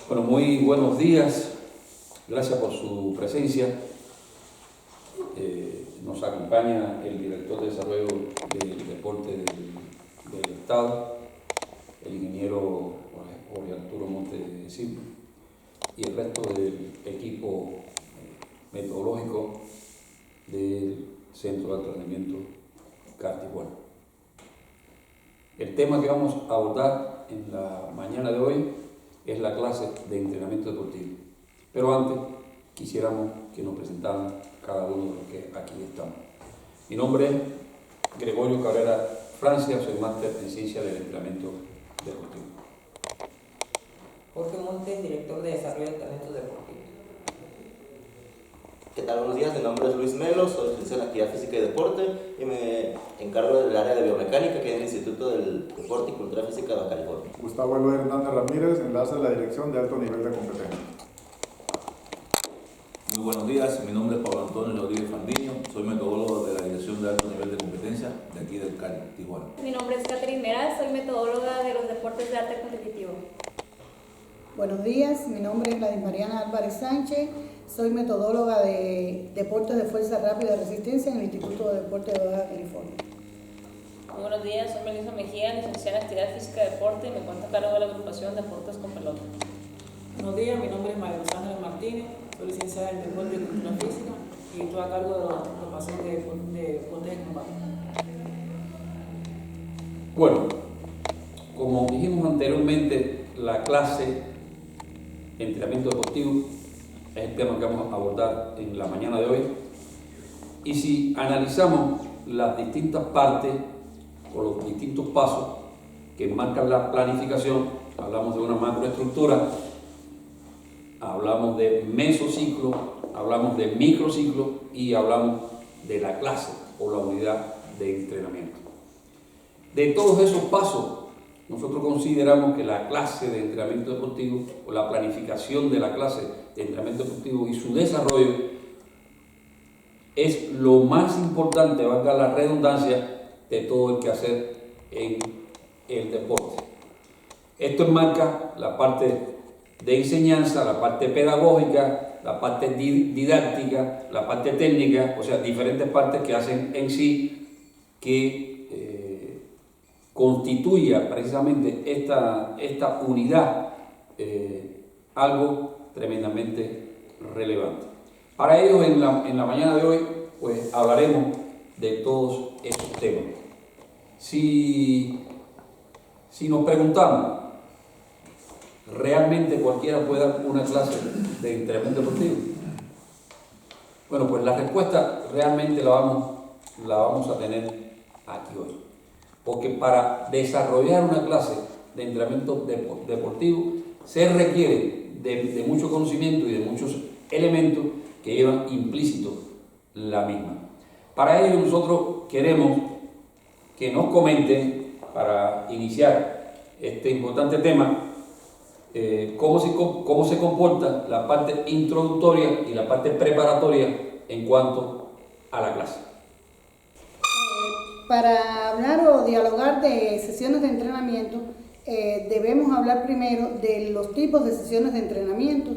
Bueno, muy buenos días. Gracias por su presencia. Nos acompaña el director de desarrollo del deporte del Estado, el ingeniero Jorge Arturo Monte Silva, y el resto del equipo metodológico del Centro de Entrenamiento CAR Tijuana. El tema que vamos a abordar en la mañana de hoy es la clase de entrenamiento deportivo. Pero antes quisiéramos que nos presentaran cada uno de los que aquí estamos. Mi nombre es Gregorio Cabrera Francia, soy máster en Ciencia del Entrenamiento Deportivo. Jorge Montes, director de Desarrollo de Talentos Deportivos. ¿Qué tal? Buenos días, mi nombre es Luis Melo, soy licenciado en Actividad Física y Deporte y me encargo del área de biomecánica que es el Instituto del Deporte y Cultura Física de Baja California. Gustavo Eloy Hernández Ramírez, enlace de la Dirección de Alto Nivel de Competencia. Muy buenos días, mi nombre es Pablo Antonio Rodríguez Fandiño, soy metodólogo de la Dirección de Alto Nivel de Competencia de aquí del CAR Tijuana. Mi nombre es Catherine Meral, soy metodóloga de los deportes de arte competitivo. Buenos días, mi nombre es Gladys Mariana Álvarez Sánchez, soy metodóloga de deportes de fuerza rápida y resistencia en el Instituto de Deporte de Baja California. Muy buenos días, soy Melissa Mejía, licenciada en Actividad Física y Deporte y me encuentro a cargo de la agrupación Deportes con Pelota. Buenos días, mi nombre es María Ángeles Martínez, soy licenciada en Deporte y Cultura Física y estoy a cargo de la agrupación de deportes en combate. Bueno, como dijimos anteriormente, la clase de entrenamiento deportivo es el tema que vamos a abordar en la mañana de hoy. Y si analizamos las distintas partes o los distintos pasos que marcan la planificación, hablamos de una macroestructura, hablamos de mesociclo, hablamos de microciclo y hablamos de la clase o la unidad de entrenamiento. De todos esos pasos, nosotros consideramos que la clase de entrenamiento deportivo o la planificación de la clase de entrenamiento deportivo y su desarrollo es lo más importante, valga la redundancia, de todo el quehacer en el deporte. Esto enmarca la parte de enseñanza, la parte pedagógica, la parte didáctica, la parte técnica, o sea, diferentes partes que hacen en sí que constituya precisamente esta unidad algo tremendamente relevante. Para ello, en la mañana de hoy, pues hablaremos de todos estos temas. Si nos preguntamos, ¿realmente cualquiera puede dar una clase de entrenamiento deportivo? Bueno, pues la respuesta realmente la vamos a tener aquí hoy. Porque para desarrollar una clase de entrenamiento deportivo se requiere de mucho conocimiento y de muchos elementos que llevan implícito la misma. Para ello nosotros queremos que nos comenten, para iniciar este importante tema, cómo se comporta la parte introductoria y la parte preparatoria en cuanto a la clase. Para hablar o dialogar de sesiones de entrenamiento, debemos hablar primero de los tipos de sesiones de entrenamiento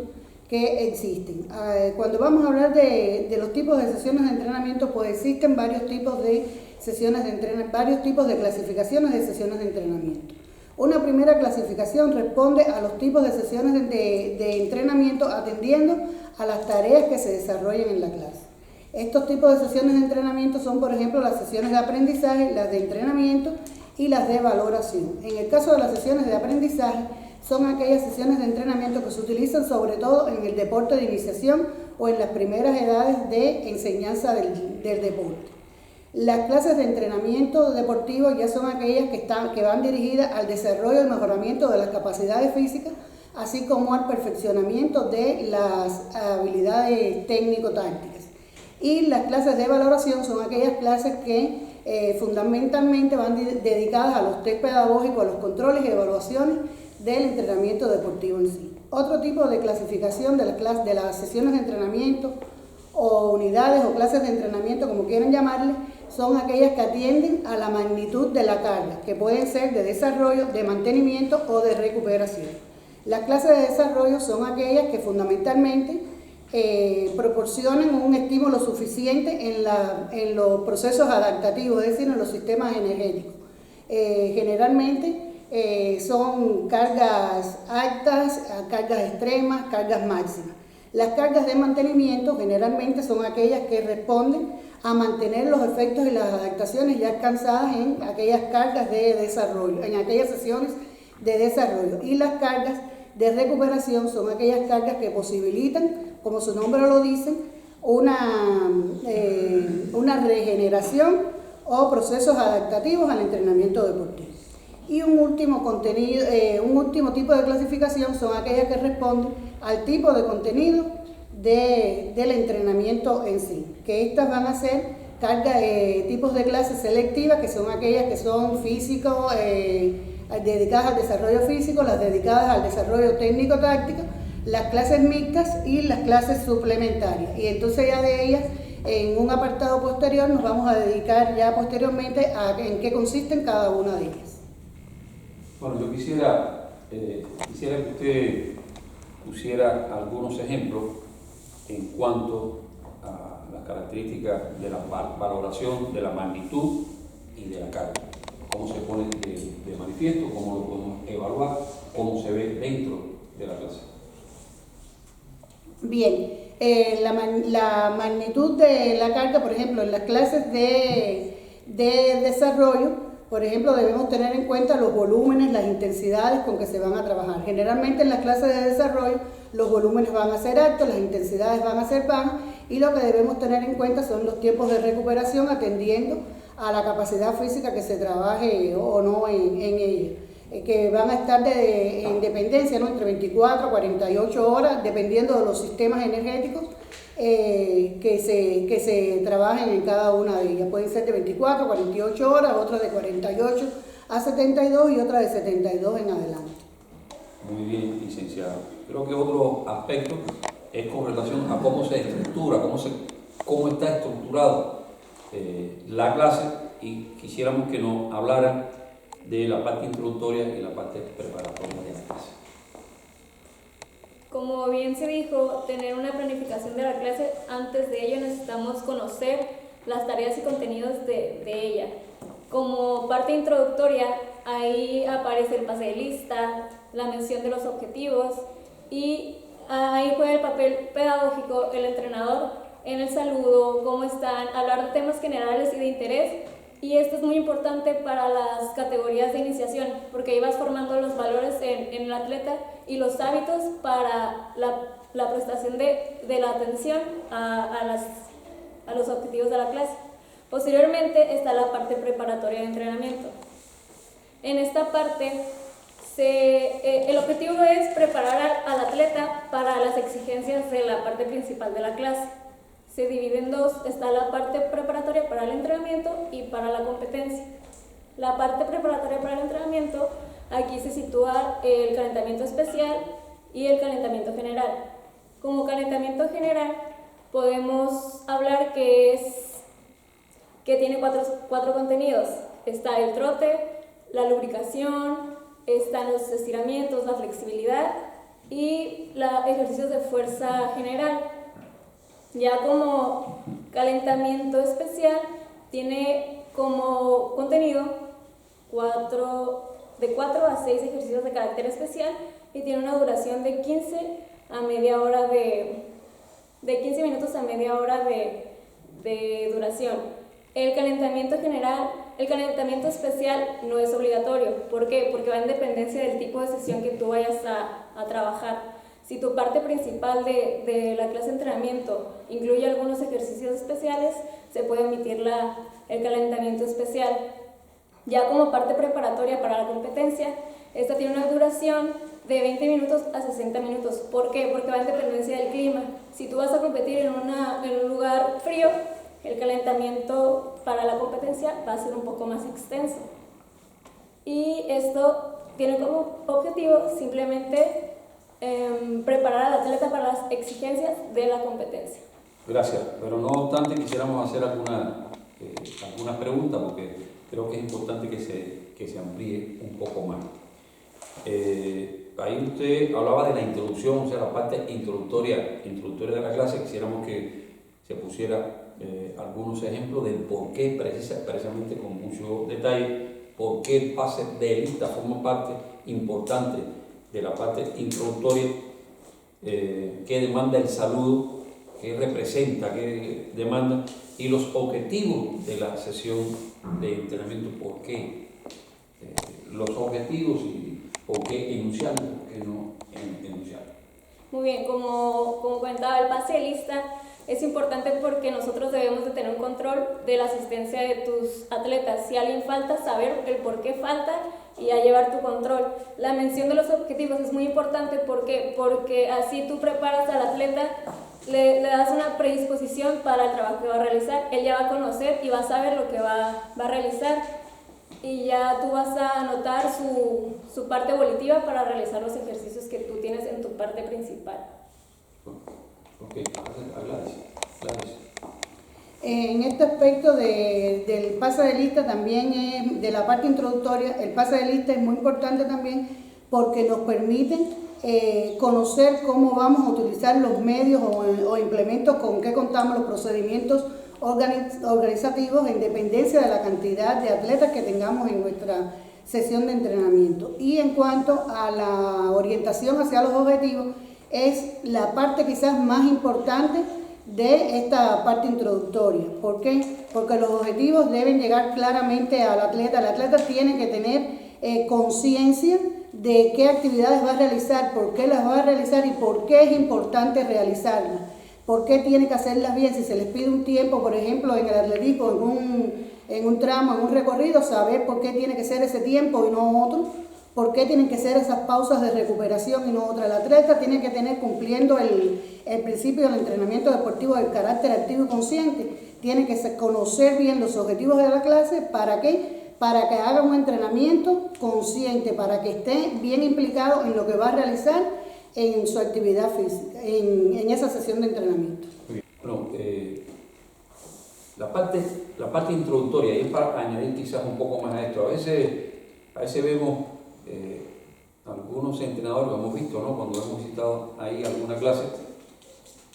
que existen. Cuando vamos a hablar de los tipos de sesiones de entrenamiento, pues existen varios tipos de sesiones de entrenamiento, varios tipos de clasificaciones de sesiones de entrenamiento. Una primera clasificación responde a los tipos de sesiones de entrenamiento atendiendo a las tareas que se desarrollan en la clase. Estos tipos de sesiones de entrenamiento son, por ejemplo, las sesiones de aprendizaje, las de entrenamiento y las de valoración. En el caso de las sesiones de aprendizaje, son aquellas sesiones de entrenamiento que se utilizan sobre todo en el deporte de iniciación o en las primeras edades de enseñanza del deporte. Las clases de entrenamiento deportivo ya son aquellas que van dirigidas al desarrollo y mejoramiento de las capacidades físicas, así como al perfeccionamiento de las habilidades técnico-tácticas. Y las clases de valoración son aquellas clases que fundamentalmente van dedicadas a los test pedagógicos, a los controles y evaluaciones del entrenamiento deportivo en sí. Otro tipo de clasificación de las sesiones de entrenamiento o unidades o clases de entrenamiento, como quieran llamarle, son aquellas que atienden a la magnitud de la carga, que pueden ser de desarrollo, de mantenimiento o de recuperación. Las clases de desarrollo son aquellas que fundamentalmente proporcionan un estímulo suficiente en los procesos adaptativos, es decir, en los sistemas energéticos. Generalmente son cargas altas, cargas extremas, cargas máximas. Las cargas de mantenimiento generalmente son aquellas que responden a mantener los efectos y las adaptaciones ya alcanzadas en aquellas cargas de desarrollo, en aquellas sesiones de desarrollo. Y las cargas de recuperación son aquellas cargas que posibilitan, como su nombre lo dice, una regeneración o procesos adaptativos al entrenamiento deportivo. Y un último tipo de clasificación son aquellas que responden al tipo de contenido del entrenamiento en sí, que estas van a ser tipos de clases selectivas, que son aquellas que son físicos, dedicadas al desarrollo físico, las dedicadas al desarrollo técnico-táctico, las clases mixtas y las clases suplementarias. Y entonces ya de ellas, en un apartado posterior, nos vamos a dedicar ya posteriormente a en qué consisten cada una de ellas. Bueno, yo quisiera que usted pusiera algunos ejemplos en cuanto a las características de la valoración de la magnitud y de la carga. Cómo se pone de manifiesto, cómo lo podemos evaluar, cómo se ve dentro de la clase. Bien, la magnitud de la carga, por ejemplo, en las clases de desarrollo, por ejemplo, debemos tener en cuenta los volúmenes, las intensidades con que se van a trabajar. Generalmente en las clases de desarrollo los volúmenes van a ser altos, las intensidades van a ser bajas y lo que debemos tener en cuenta son los tiempos de recuperación atendiendo a la capacidad física que se trabaje o no en ella, que van a estar en dependencia, ¿no?, entre 24 a 48 horas, dependiendo de los sistemas energéticos que se trabajen en cada una de ellas. Pueden ser de 24 a 48 horas, otras de 48 a 72 y otras de 72 en adelante. Muy bien, licenciado. Creo que otro aspecto es con relación a cómo se estructura, cómo está estructurado la clase, y quisiéramos que nos hablaran de la parte introductoria y la parte preparatoria de la clase. Como bien se dijo, tener una planificación de la clase, antes de ello necesitamos conocer las tareas y contenidos de ella. Como parte introductoria, ahí aparece el pase de lista, la mención de los objetivos, y ahí juega el papel pedagógico el entrenador en el saludo, cómo están, hablar de temas generales y de interés. Y esto es muy importante para las categorías de iniciación, porque ahí vas formando los valores en el atleta y los hábitos para la prestación de la atención a los objetivos de la clase. Posteriormente está la parte preparatoria de entrenamiento. En esta parte, el objetivo es preparar al atleta para las exigencias de la parte principal de la clase. Se divide en dos, está la parte preparatoria para el entrenamiento y para la competencia. La parte preparatoria para el entrenamiento, aquí se sitúa el calentamiento especial y el calentamiento general. Como calentamiento general, podemos hablar que tiene cuatro contenidos. Está el trote, la lubricación, están los estiramientos, la flexibilidad y los ejercicios de fuerza general. Ya como calentamiento especial, tiene como contenido de 4 a 6 ejercicios de carácter especial y tiene una duración de 15 minutos a media hora de duración. El calentamiento especial no es obligatorio. ¿Por qué? Porque va en dependencia del tipo de sesión que tú vayas a trabajar. Si tu parte principal de la clase de entrenamiento incluye algunos ejercicios especiales, se puede omitir el calentamiento especial. Ya como parte preparatoria para la competencia, esta tiene una duración de 20 minutos a 60 minutos. ¿Por qué? Porque va en dependencia del clima. Si tú vas a competir en un lugar frío, el calentamiento para la competencia va a ser un poco más extenso. Y esto tiene como objetivo simplemente preparar al atleta para las exigencias de la competencia. Gracias, pero no obstante quisiéramos hacer alguna pregunta, porque creo que es importante que se amplíe un poco más. Ahí usted hablaba de la introducción, o sea, la parte introductoria de la clase. Quisiéramos que se pusiera algunos ejemplos del por qué, precisamente con mucho detalle, por qué el pase de lista forma parte importante de la parte introductoria, qué demanda el saludo, qué representa, qué demanda, y los objetivos de la sesión de entrenamiento, por qué los objetivos y por qué enunciarlos, por qué no enunciarlos. Muy bien, como comentaba, el pase de lista es importante porque nosotros debemos de tener un control de la asistencia de tus atletas. Si alguien falta, saber el por qué falta y a llevar tu control. La mención de los objetivos es muy importante porque así tú preparas al atleta, le das una predisposición para el trabajo que va a realizar. Él ya va a conocer y va a saber lo que va a realizar, y ya tú vas a anotar su parte volitiva para realizar los ejercicios que tú tienes en tu parte principal. Ok, Gladys. En este aspecto del pase de lista también, de la parte introductoria, el pase de lista es muy importante también porque nos permite conocer cómo vamos a utilizar los medios o implementos con que contamos, los procedimientos organizativos en dependencia de la cantidad de atletas que tengamos en nuestra sesión de entrenamiento. Y en cuanto a la orientación hacia los objetivos, es la parte quizás más importante de esta parte introductoria. ¿Por qué? Porque los objetivos deben llegar claramente al atleta. El atleta tiene que tener conciencia de qué actividades va a realizar, por qué las va a realizar y por qué es importante realizarlas. ¿Por qué tiene que hacerlas bien? Si se les pide un tiempo, por ejemplo, en el atletismo, en un tramo, en un recorrido, saber por qué tiene que ser ese tiempo y no otro. ¿Por qué tienen que ser esas pausas de recuperación y no otra? El atleta tiene que tener, cumpliendo el principio del entrenamiento deportivo del carácter activo y consciente, tiene que conocer bien los objetivos de la clase. ¿Para qué? Para que haga un entrenamiento consciente, para que esté bien implicado en lo que va a realizar en su actividad física, en esa sesión de entrenamiento. Bueno, la parte introductoria, y es para añadir quizás un poco más a esto, a veces vemos algunos entrenadores, lo hemos visto, ¿no? Cuando hemos visitado ahí alguna clase,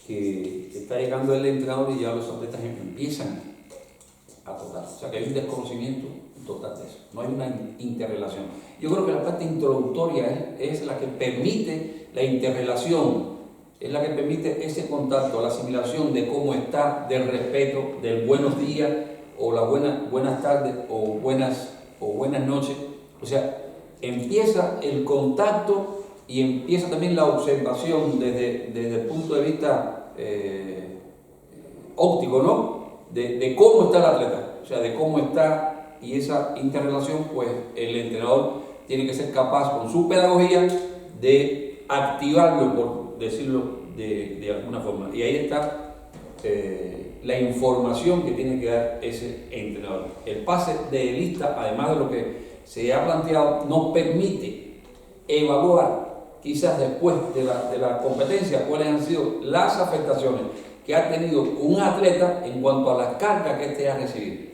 que está llegando el entrenador y ya los atletas empiezan a tocar. O sea que hay un desconocimiento total de eso, no hay una interrelación. Yo creo que la parte introductoria es la que permite la interrelación, es la que permite ese contacto, la asimilación de cómo está, del respeto, del buenos días o las buenas tardes o buenas noches. O sea, empieza el contacto y empieza también la observación desde el punto de vista óptico, ¿no? De cómo está el atleta, o sea, de cómo está, y esa interrelación, pues el entrenador tiene que ser capaz con su pedagogía de activarlo, por decirlo de alguna forma. Y ahí está la información que tiene que dar ese entrenador. El pase de lista, además de lo que se ha planteado, nos permite evaluar quizás después de la competencia cuáles han sido las afectaciones que ha tenido un atleta en cuanto a la carga que éste ha recibido.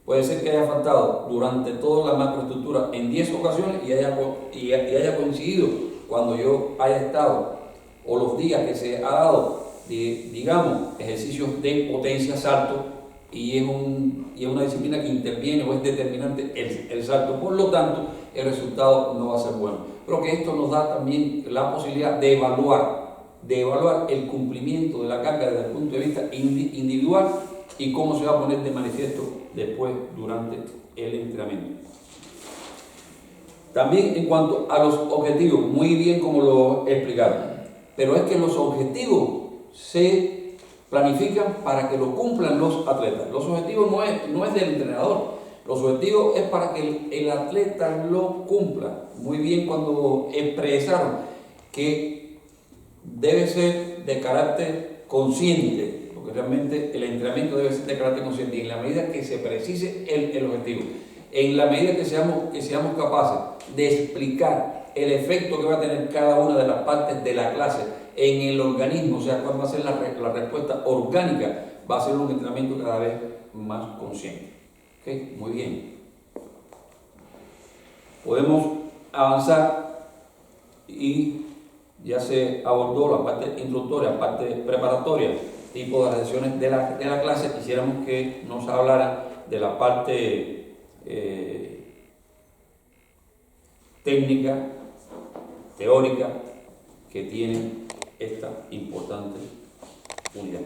Puede ser que haya faltado durante toda la macroestructura en 10 ocasiones y haya coincidido cuando yo haya estado, o los días que se ha dado, digamos, ejercicios de potencia salto, y es una disciplina que interviene o es determinante el salto. Por lo tanto, el resultado no va a ser bueno. Pero que esto nos da también la posibilidad de evaluar el cumplimiento de la carga desde el punto de vista individual y cómo se va a poner de manifiesto después durante el entrenamiento. También en cuanto a los objetivos, muy bien como lo explicaron, pero es que los objetivos se planifican para que lo cumplan los atletas. Los objetivos no es del entrenador, los objetivos es para que el atleta lo cumpla. Muy bien cuando expresaron que debe ser de carácter consciente, porque realmente el entrenamiento debe ser de carácter consciente, y en la medida que se precise el objetivo, en la medida que seamos capaces de explicar el efecto que va a tener cada una de las partes de la clase en el organismo, o sea, cuál va a ser la respuesta orgánica, va a ser un entrenamiento cada vez más consciente. ¿Okay? Muy bien. Podemos avanzar y ya se abordó la parte introductoria, la parte preparatoria, tipo de sesiones de la clase. Quisiéramos que nos hablara de la parte técnica, teórica, que tiene esta importante unidad.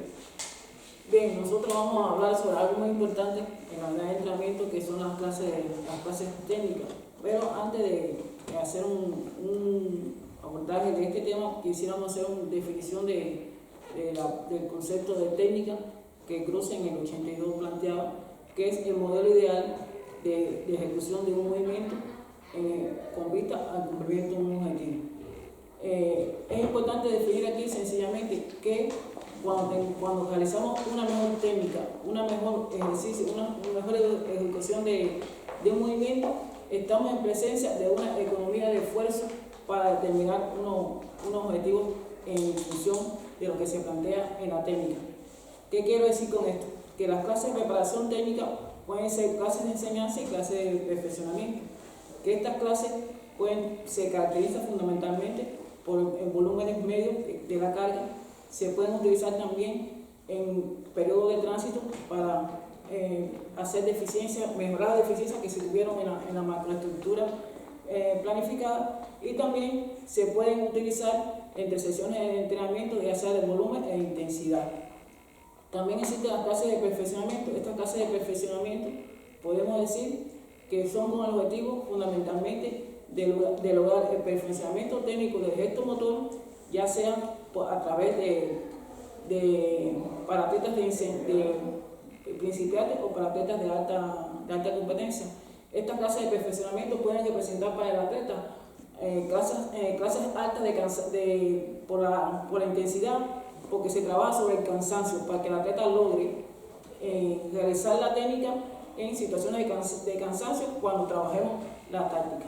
Bien, nosotros vamos a hablar sobre algo muy importante en la unidad de entrenamiento, que son las clases técnicas. Pero antes de hacer un abordaje de este tema, quisiéramos hacer una definición del concepto de técnica que cruza en el 82 planteado, que es el modelo ideal de ejecución de un movimiento con vista al cumplimiento de un objetivo. Es importante definir aquí sencillamente que cuando realizamos una mejor técnica, una mejor ejercicio, una mejor ejecución de un movimiento, estamos en presencia de una economía de esfuerzo para determinar unos objetivos en función de lo que se plantea en la técnica. ¿Qué quiero decir con esto? Que las clases de preparación técnica pueden ser clases de enseñanza y clases de perfeccionamiento. Que estas clases se caracterizan fundamentalmente por volúmenes medios de la carga. Se pueden utilizar también en periodos de tránsito para hacer mejorar la deficiencia que se tuvieron en la macroestructura planificada, y también se pueden utilizar entre sesiones de entrenamiento, ya sea de volumen e intensidad. También existen las clases de perfeccionamiento. Estas clases de perfeccionamiento podemos decir que son con el objetivo fundamentalmente de lograr el perfeccionamiento técnico del gesto motor, ya sea a través de para atletas de principiantes o para atletas de alta competencia. Estas clases de perfeccionamiento pueden representar para el atleta clases altas por la intensidad, porque se trabaja sobre el cansancio para que el atleta logre realizar la técnica en situaciones de cansancio cuando trabajemos la táctica.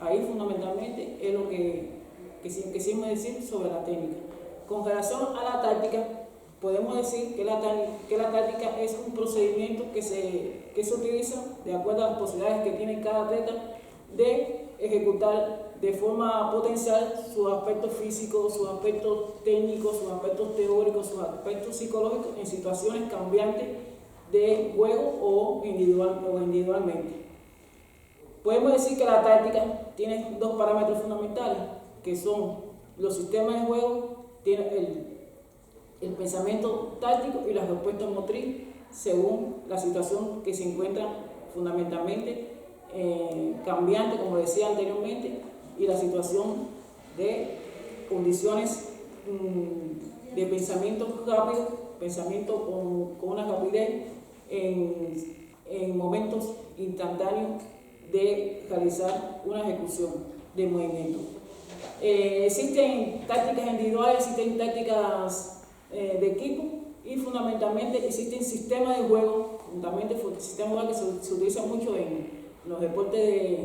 Ahí fundamentalmente es lo que quisimos decir sobre la técnica. Con relación a la táctica, podemos decir que la táctica es un procedimiento que se utiliza de acuerdo a las posibilidades que tiene cada atleta de ejecutar de forma potencial sus aspectos físicos, sus aspectos técnicos, sus aspectos teóricos, sus aspectos psicológicos en situaciones cambiantes de juego o individualmente. Podemos decir que la táctica tiene dos parámetros fundamentales, que son los sistemas de juego, tiene el pensamiento táctico y la respuesta motriz según la situación que se encuentra fundamentalmente cambiante, como decía anteriormente, y la situación de condiciones de pensamiento rápido, pensamiento con una rapidez en momentos instantáneos de realizar una ejecución de movimiento. Existen tácticas individuales, existen tácticas de equipo, y fundamentalmente existen sistemas de juego, sistemas de juego que se utilizan mucho en los deportes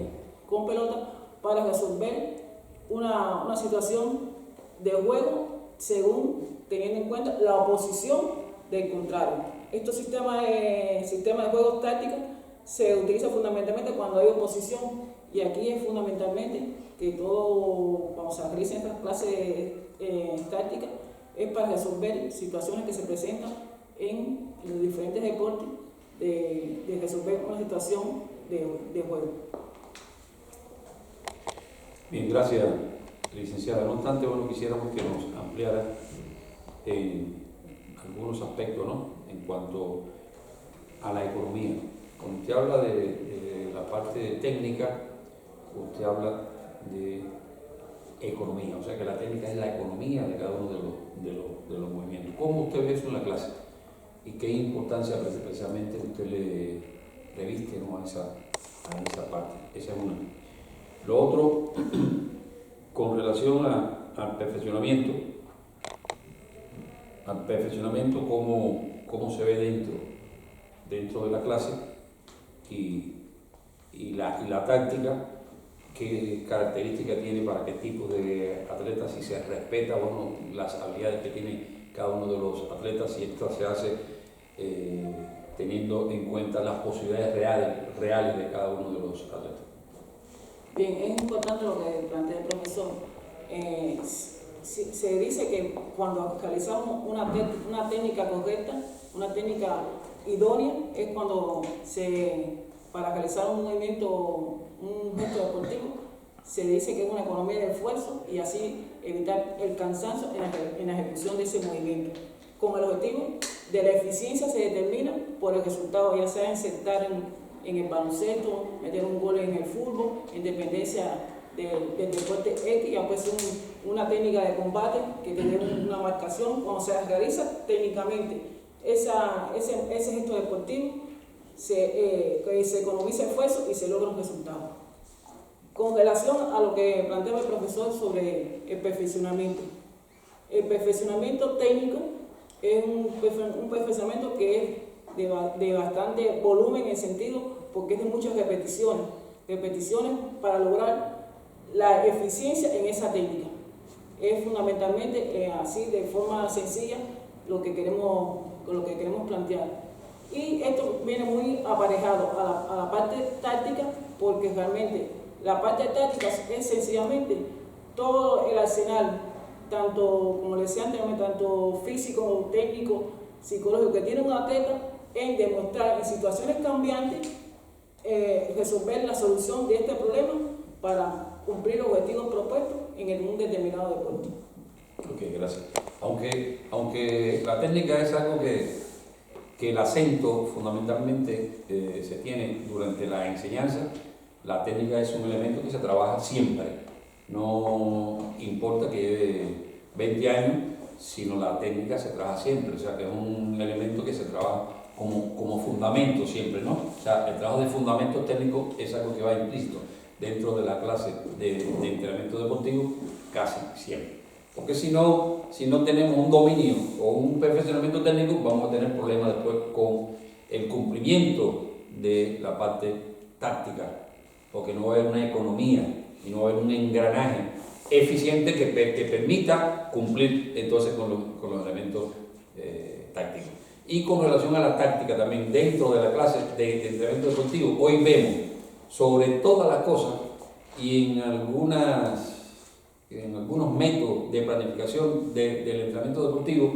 con pelota para resolver una situación de juego según teniendo en cuenta la oposición del contrario. Estos sistemas de juegos tácticos se utilizan fundamentalmente cuando hay oposición, y aquí es fundamentalmente que todo, cuando se realizan estas clases tácticas, es para resolver situaciones que se presentan en los diferentes deportes, de resolver una situación de juego. Bien, gracias, licenciada. No obstante, bueno, quisiéramos que nos ampliara en algunos aspectos, ¿no?, en cuanto a la economía. Cuando usted habla de la parte técnica, usted habla de economía, o sea que la técnica es la economía de cada uno de los movimientos. ¿Cómo usted ve eso en la clase? ¿Y qué importancia precisamente usted le reviste, ¿no?, a esa parte? Esa es una. Lo otro, con relación al perfeccionamiento, cómo se ve dentro de la clase, y la táctica, qué características tiene para qué tipo de atletas, si se respeta, bueno, las habilidades que tiene cada uno de los atletas, si esto se hace teniendo en cuenta las posibilidades reales de cada uno de los atletas. Bien, es importante lo que plantea el profesor. se dice que cuando realizamos una técnica correcta, una técnica idónea, es cuando para realizar un movimiento, un gesto deportivo, se dice que es una economía de esfuerzo y así evitar el cansancio en la ejecución de ese movimiento. Con el objetivo de la eficiencia se determina por el resultado, ya sea insertar en el baloncesto, meter un gol en el fútbol, en dependencia del deporte X, ya puede ser una técnica de combate que tiene una marcación. Cuando se realiza técnicamente ese gesto deportivo, se economiza esfuerzo y se logra un resultado. Con relación a lo que planteaba el profesor sobre el perfeccionamiento técnico es un perfeccionamiento que es de bastante volumen en el sentido porque es de muchas repeticiones para lograr la eficiencia en esa técnica. Es fundamentalmente así, de forma sencilla, lo que queremos plantear. Y esto viene muy aparejado a la parte táctica, porque realmente la parte táctica es sencillamente todo el arsenal, tanto, como les decía anteriormente, tanto físico, técnico, psicológico, que tiene un atleta en demostrar en situaciones cambiantes resolver la solución de este problema para cumplir los objetivos propuestos en un determinado deporte. Ok, gracias. Aunque la técnica es algo que el acento fundamentalmente se tiene durante la enseñanza, la técnica es un elemento que se trabaja siempre. No importa que lleve 20 años, sino la técnica se trabaja siempre. O sea, que es un elemento que se trabaja como fundamento siempre, ¿no? O sea, el trabajo de fundamento técnico es algo que va implícito dentro de la clase de entrenamiento deportivo casi siempre. Porque si no tenemos un dominio o un perfeccionamiento técnico, vamos a tener problemas después con el cumplimiento de la parte táctica, porque no va a haber una economía y no va a haber un engranaje eficiente que permita cumplir entonces con los elementos tácticos. Y con relación a la táctica también, dentro de la clase de entrenamiento deportivo, hoy vemos sobre todas las cosas y en algunos métodos de planificación del entrenamiento deportivo,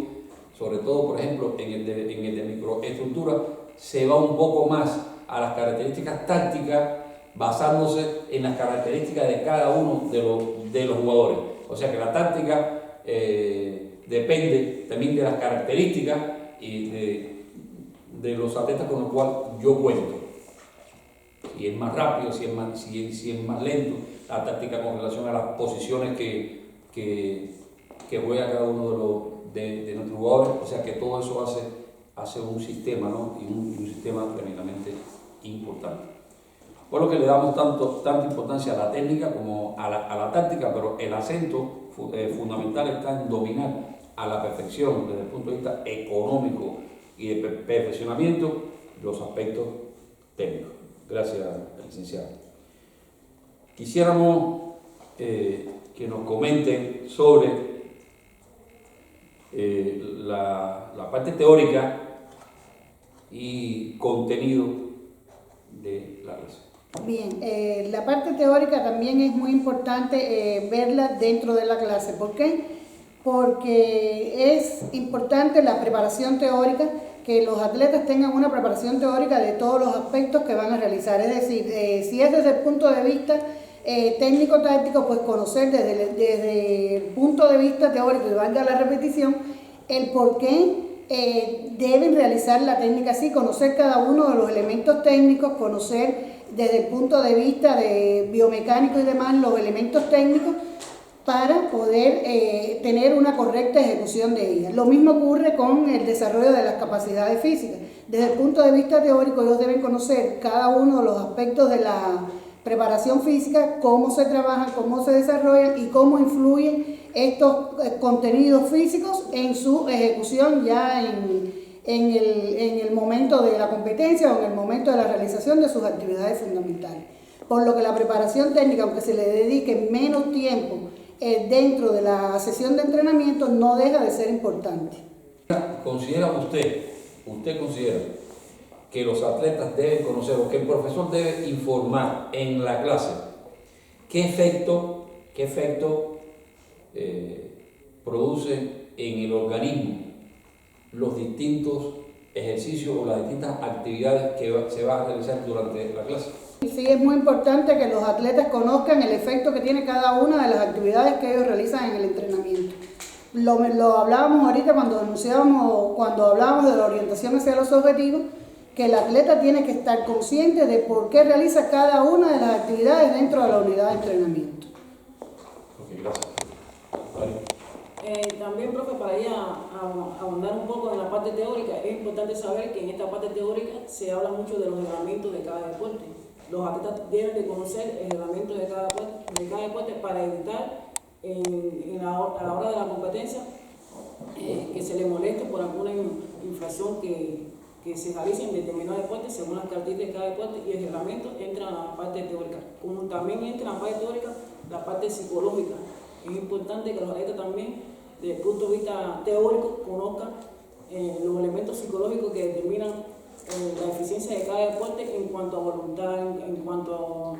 sobre todo, por ejemplo, en el de microestructura, se va un poco más a las características tácticas, basándose en las características de cada uno de los jugadores. O sea que la táctica depende también de las características y de los atletas con los cuales yo cuento. Si es más rápido, si es más lento, la táctica con relación a las posiciones que juega cada uno de nuestros jugadores. O sea que todo eso hace un sistema, ¿no? Y un sistema tremendamente importante. Por lo que le damos tanta importancia a la técnica como a la táctica, pero el acento fundamental está en dominar a la perfección desde el punto de vista económico y de perfeccionamiento los aspectos técnicos. Gracias, licenciado. Quisiéramos que nos comenten sobre la parte teórica y contenido de la clase. Bien, la parte teórica también es muy importante verla dentro de la clase. ¿Por qué? Porque es importante la preparación teórica, que los atletas tengan una preparación teórica de todos los aspectos que van a realizar. Es decir, si es desde el punto de vista técnico-táctico, pues conocer desde el punto de vista teórico, y valga la repetición, el por qué deben realizar la técnica así, conocer cada uno de los elementos técnicos, conocer desde el punto de vista de biomecánico y demás los elementos técnicos para poder tener una correcta ejecución de ellas. Lo mismo ocurre con el desarrollo de las capacidades físicas. Desde el punto de vista teórico, ellos deben conocer cada uno de los aspectos de la preparación física, cómo se trabajan, cómo se desarrollan y cómo influyen estos contenidos físicos en su ejecución ya en el momento de la competencia o en el momento de la realización de sus actividades fundamentales. Por lo que la preparación técnica, aunque se le dedique menos tiempo dentro de la sesión de entrenamiento, no deja de ser importante. ¿Considera usted considera que los atletas deben conocer o que el profesor debe informar en la clase qué efecto produce en el organismo los distintos ejercicios o las distintas actividades que se va a realizar durante la clase. Sí, es muy importante que los atletas conozcan el efecto que tiene cada una de las actividades que ellos realizan en el entrenamiento. Lo hablábamos ahorita cuando hablábamos de la orientación hacia los objetivos, que el atleta tiene que estar consciente de por qué realiza cada una de las actividades dentro de la unidad de entrenamiento. Ok, gracias. Vale. También, profe, para ir a abundar un poco en la parte teórica, es importante saber que en esta parte teórica se habla mucho de los reglamentos de cada deporte. Los atletas deben de conocer el reglamento de cada deporte para evitar a la hora de la competencia que se le moleste por alguna infracción que se realice en determinados deportes según las características de cada deporte, y el reglamento entra en la parte teórica. Como también entra en la parte teórica la parte psicológica. Es importante que los atletas también, desde el punto de vista teórico, conozcan los elementos psicológicos que determinan la eficiencia de cada deporte en cuanto a voluntad, en cuanto a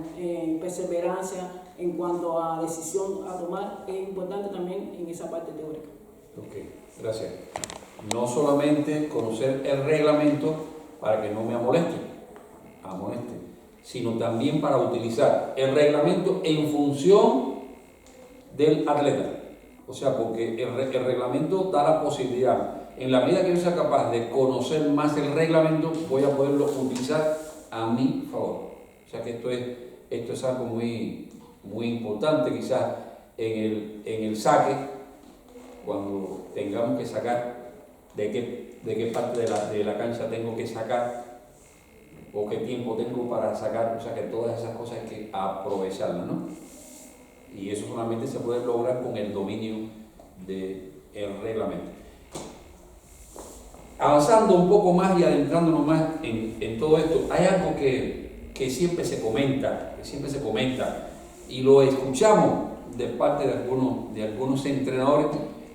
perseverancia, en cuanto a decisión a tomar. Es importante también en esa parte teórica. Ok, gracias. No solamente conocer el reglamento para que no me amoneste, sino también para utilizar el reglamento en función del atleta. O sea, porque el reglamento da la posibilidad, en la medida que yo sea capaz de conocer más el reglamento, voy a poderlo utilizar a mi favor. O sea que esto es algo muy importante, quizás en el saque, cuando tengamos que sacar de qué parte de la cancha tengo que sacar o qué tiempo tengo para sacar. O sea que todas esas cosas hay que aprovecharlas, ¿no? Y eso solamente se puede lograr con el dominio del reglamento. Avanzando un poco más y adentrándonos más en todo esto, hay algo que siempre se comenta, y lo escuchamos de parte de algunos entrenadores,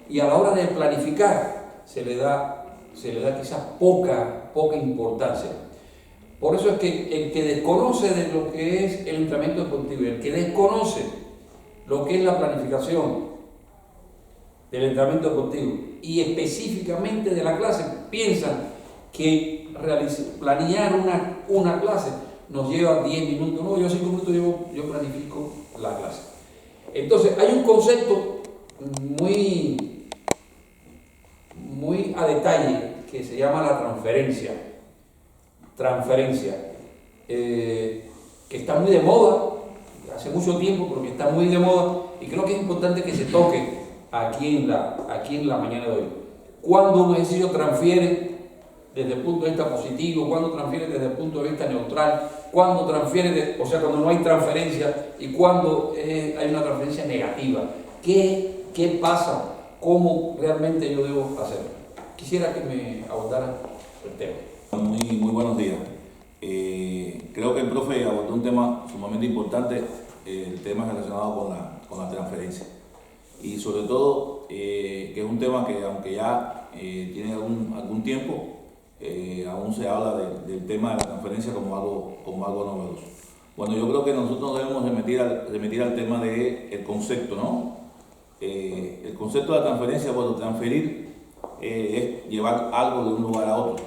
y a la hora de planificar se le da quizás poca importancia. Por eso es que el que desconoce de lo que es el entrenamiento deportivo, el que desconoce lo que es la planificación del entrenamiento deportivo y específicamente de la clase, piensa que planear una clase nos lleva 10 minutos. No, yo 5 minutos yo planifico la clase. Entonces hay un concepto muy a detalle que se llama la transferencia, que está muy de moda hace mucho tiempo, porque está muy de moda, y creo que es importante que se toque aquí en la mañana de hoy. Cuando un ejercicio transfiere desde el punto de vista positivo, cuando transfiere desde el punto de vista neutral, cuando transfiere, cuando no hay transferencia, y cuando hay una transferencia negativa. ¿Qué pasa? ¿Cómo realmente yo debo hacer? Quisiera que me abordara el tema. Muy buenos días. Creo que el profe abordó un tema sumamente importante, el tema relacionado con la transferencia. Y sobre todo, que es un tema que aunque ya tiene algún tiempo, aún se habla del tema de la transferencia como algo novedoso. Bueno, yo creo que nosotros debemos remitir al tema del concepto, ¿no? El concepto de la transferencia, transferir es llevar algo de un lugar a otro.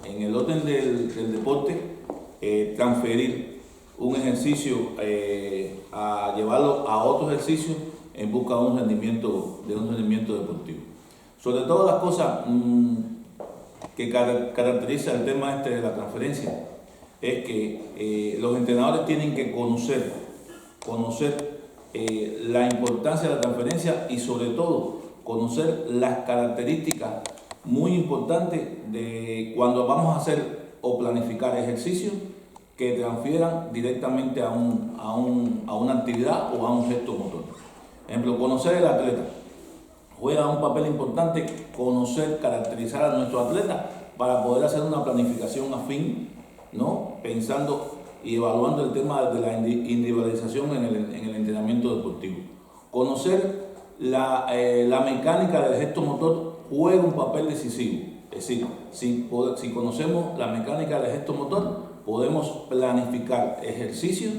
En el orden del deporte, transferir un ejercicio a llevarlo a otro ejercicio en busca de un rendimiento deportivo. Sobre todas las cosas que caracteriza el tema de la transferencia es que los entrenadores tienen que conocer la importancia de la transferencia y sobre todo conocer las características muy importantes de cuando vamos a hacer o planificar ejercicios que transfieran directamente a una actividad o a un gesto motor. Ejemplo, conocer el atleta. Juega un papel importante conocer, caracterizar a nuestro atleta para poder hacer una planificación afín, ¿no? Pensando y evaluando el tema de la individualización en el entrenamiento deportivo. Conocer la mecánica del gesto motor juega un papel decisivo. Es decir, si conocemos la mecánica del gesto motor, podemos planificar ejercicios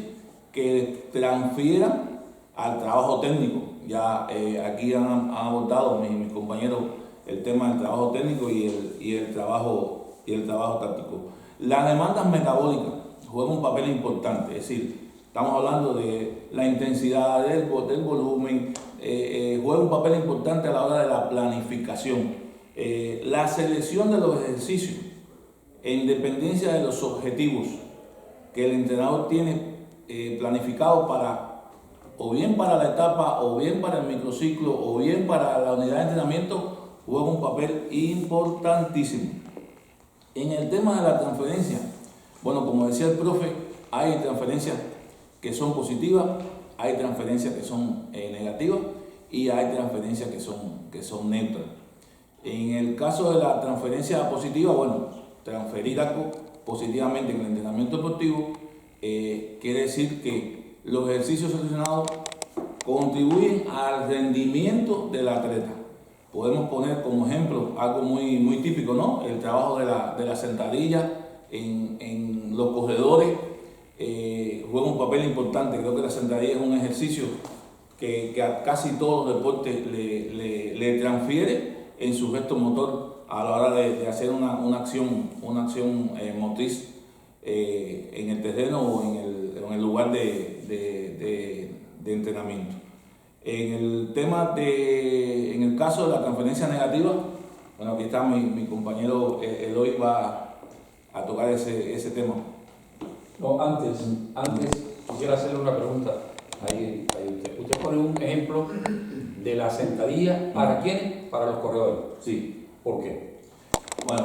que transfieran al trabajo técnico, ya aquí han abordado mis compañeros el tema del trabajo técnico y el trabajo táctico. Las demandas metabólicas juegan un papel importante, es decir, estamos hablando de la intensidad del volumen, juega un papel importante a la hora de la planificación. La selección de los ejercicios, en dependencia de los objetivos que el entrenador tiene planificado o bien para la etapa, o bien para el microciclo, o bien para la unidad de entrenamiento, juega un papel importantísimo. En el tema de la transferencia, bueno, como decía el profe, hay transferencias que son positivas, hay transferencias que son negativas y hay transferencias que son neutras. En el caso de la transferencia positiva, bueno, transferir algo positivamente en el entrenamiento deportivo quiere decir que los ejercicios seleccionados contribuyen al rendimiento del atleta. Podemos poner como ejemplo algo muy típico, ¿no? El trabajo de la sentadilla en los corredores juega un papel importante. Creo que la sentadilla es un ejercicio que a casi todos los deportes le transfiere en su gesto motor a la hora de hacer una acción motriz en el terreno o en el lugar de entrenamiento. En el caso de la transferencia negativa, bueno, aquí está mi compañero Eloy, va a tocar ese tema. No, antes quisiera hacerle una pregunta. Ahí usted pone un ejemplo de la sentadilla, ¿para quiénes? Para los corredores. Sí. ¿Por qué? Bueno,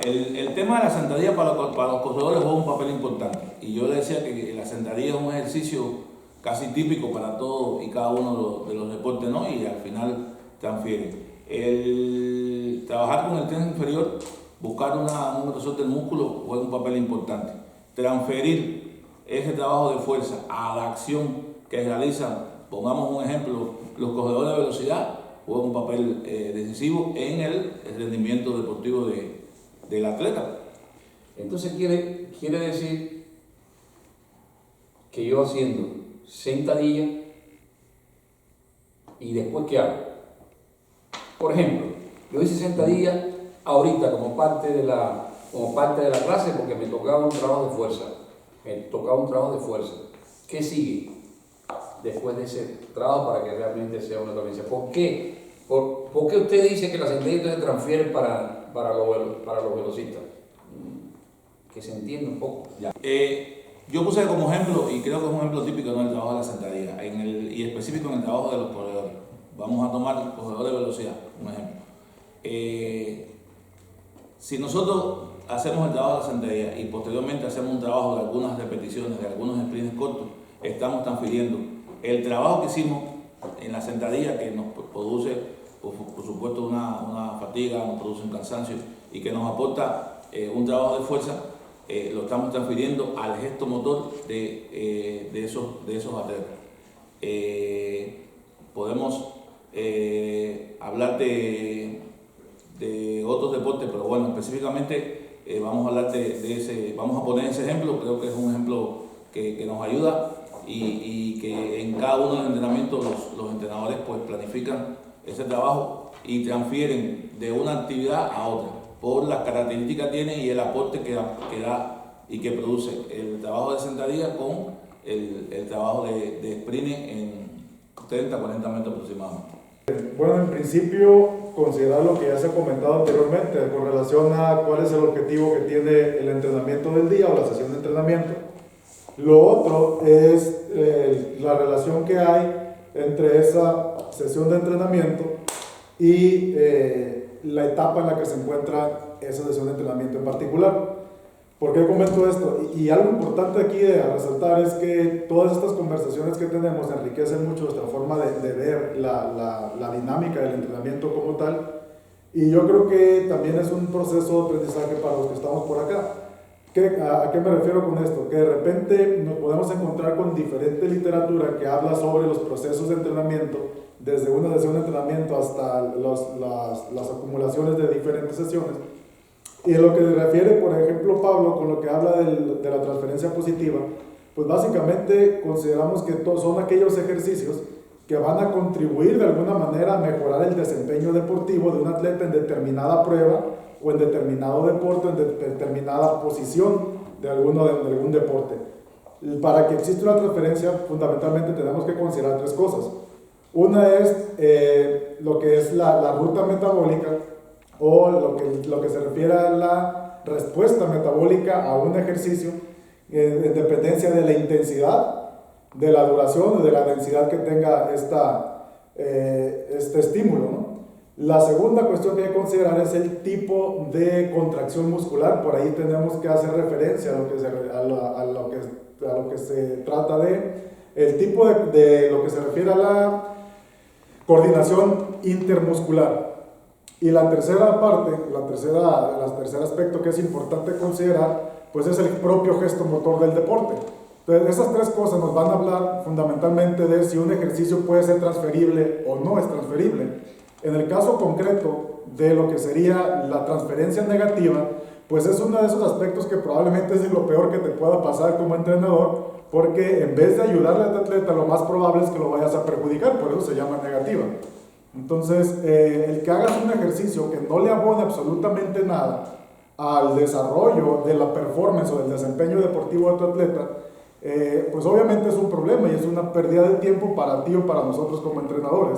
el tema de la sentadilla para los corredores juega un papel importante. Y yo le decía que la sentadilla es un ejercicio casi típico para todos y cada uno de los deportes, ¿no? Y al final transfiere. El trabajar con el tren inferior, buscar un grosor del músculo juega un papel importante. Transferir ese trabajo de fuerza a la acción que realizan, pongamos un ejemplo, los corredores de velocidad, juega un papel decisivo en el rendimiento deportivo del atleta. Entonces quiere decir que yo haciendo sentadilla y después ¿qué hago? Por ejemplo, yo hice sentadilla ahorita como parte de la clase porque me tocaba un trabajo de fuerza. ¿Qué sigue después de ese trabajo para que realmente sea una transferencia? ¿Por qué? ¿Por qué usted dice que la sentadilla se transfiere para los velocistas? Que se entienda un poco. Yo puse como ejemplo, y creo que es un ejemplo típico, ¿no?, el trabajo de la sentadilla, y específico en el trabajo de los corredores. Vamos a tomar corredores de velocidad, un ejemplo. Si nosotros hacemos el trabajo de la sentadilla y posteriormente hacemos un trabajo de algunas repeticiones, de algunos sprints cortos, estamos transfiriendo el trabajo que hicimos en la sentadilla, que nos produce, por supuesto, una fatiga, nos produce un cansancio y que nos aporta un trabajo de fuerza, lo estamos transfiriendo al gesto motor de esos atletas. Podemos hablar de otros deportes, pero bueno, específicamente vamos a hablar vamos a poner ese ejemplo. Creo que es un ejemplo que nos ayuda y que en cada uno de los entrenamientos los entrenadores pues planifican ese trabajo y transfieren de una actividad a otra por las características que tiene y el aporte que da y que produce el trabajo de sentadilla con el trabajo de sprint en 30-40 metros aproximadamente. Bueno, en principio, considerar lo que ya se ha comentado anteriormente con relación a cuál es el objetivo que tiene el entrenamiento del día o la sesión de entrenamiento. Lo otro es la relación que hay entre esa sesión de entrenamiento y la etapa en la que se encuentra esa sesión de entrenamiento en particular. ¿Por qué comento esto? Y algo importante aquí a resaltar es que todas estas conversaciones que tenemos enriquecen mucho nuestra forma de ver la dinámica del entrenamiento como tal, y yo creo que también es un proceso de aprendizaje para los que estamos por acá. ¿A qué me refiero con esto? Que de repente nos podemos encontrar con diferente literatura que habla sobre los procesos de entrenamiento, desde una sesión de entrenamiento hasta las acumulaciones de diferentes sesiones. Y en lo que se refiere, por ejemplo, Pablo, con lo que habla de la transferencia positiva, pues básicamente consideramos que son aquellos ejercicios que van a contribuir de alguna manera a mejorar el desempeño deportivo de un atleta en determinada prueba o en determinado deporte, en determinada posición de algún deporte. Para que exista una transferencia, fundamentalmente tenemos que considerar tres cosas. Una es lo que es la ruta metabólica, o lo que se refiere a la respuesta metabólica a un ejercicio en dependencia de la intensidad, de la duración o de la densidad que tenga este estímulo, ¿no? La segunda cuestión que hay que considerar es el tipo de contracción muscular. Por ahí tenemos que hacer referencia a lo que se trata de el tipo de lo que se refiere a la coordinación intermuscular. Y la tercera parte, el tercer aspecto que es importante considerar, pues es el propio gesto motor del deporte. Entonces, esas tres cosas nos van a hablar fundamentalmente de si un ejercicio puede ser transferible o no es transferible. En el caso concreto de lo que sería la transferencia negativa, pues es uno de esos aspectos que probablemente es lo peor que te pueda pasar como entrenador, porque en vez de ayudarle al atleta, lo más probable es que lo vayas a perjudicar, por eso se llama negativa. Entonces, el que hagas un ejercicio que no le abone absolutamente nada al desarrollo de la performance o del desempeño deportivo de tu atleta, pues obviamente es un problema y es una pérdida de tiempo para ti o para nosotros como entrenadores,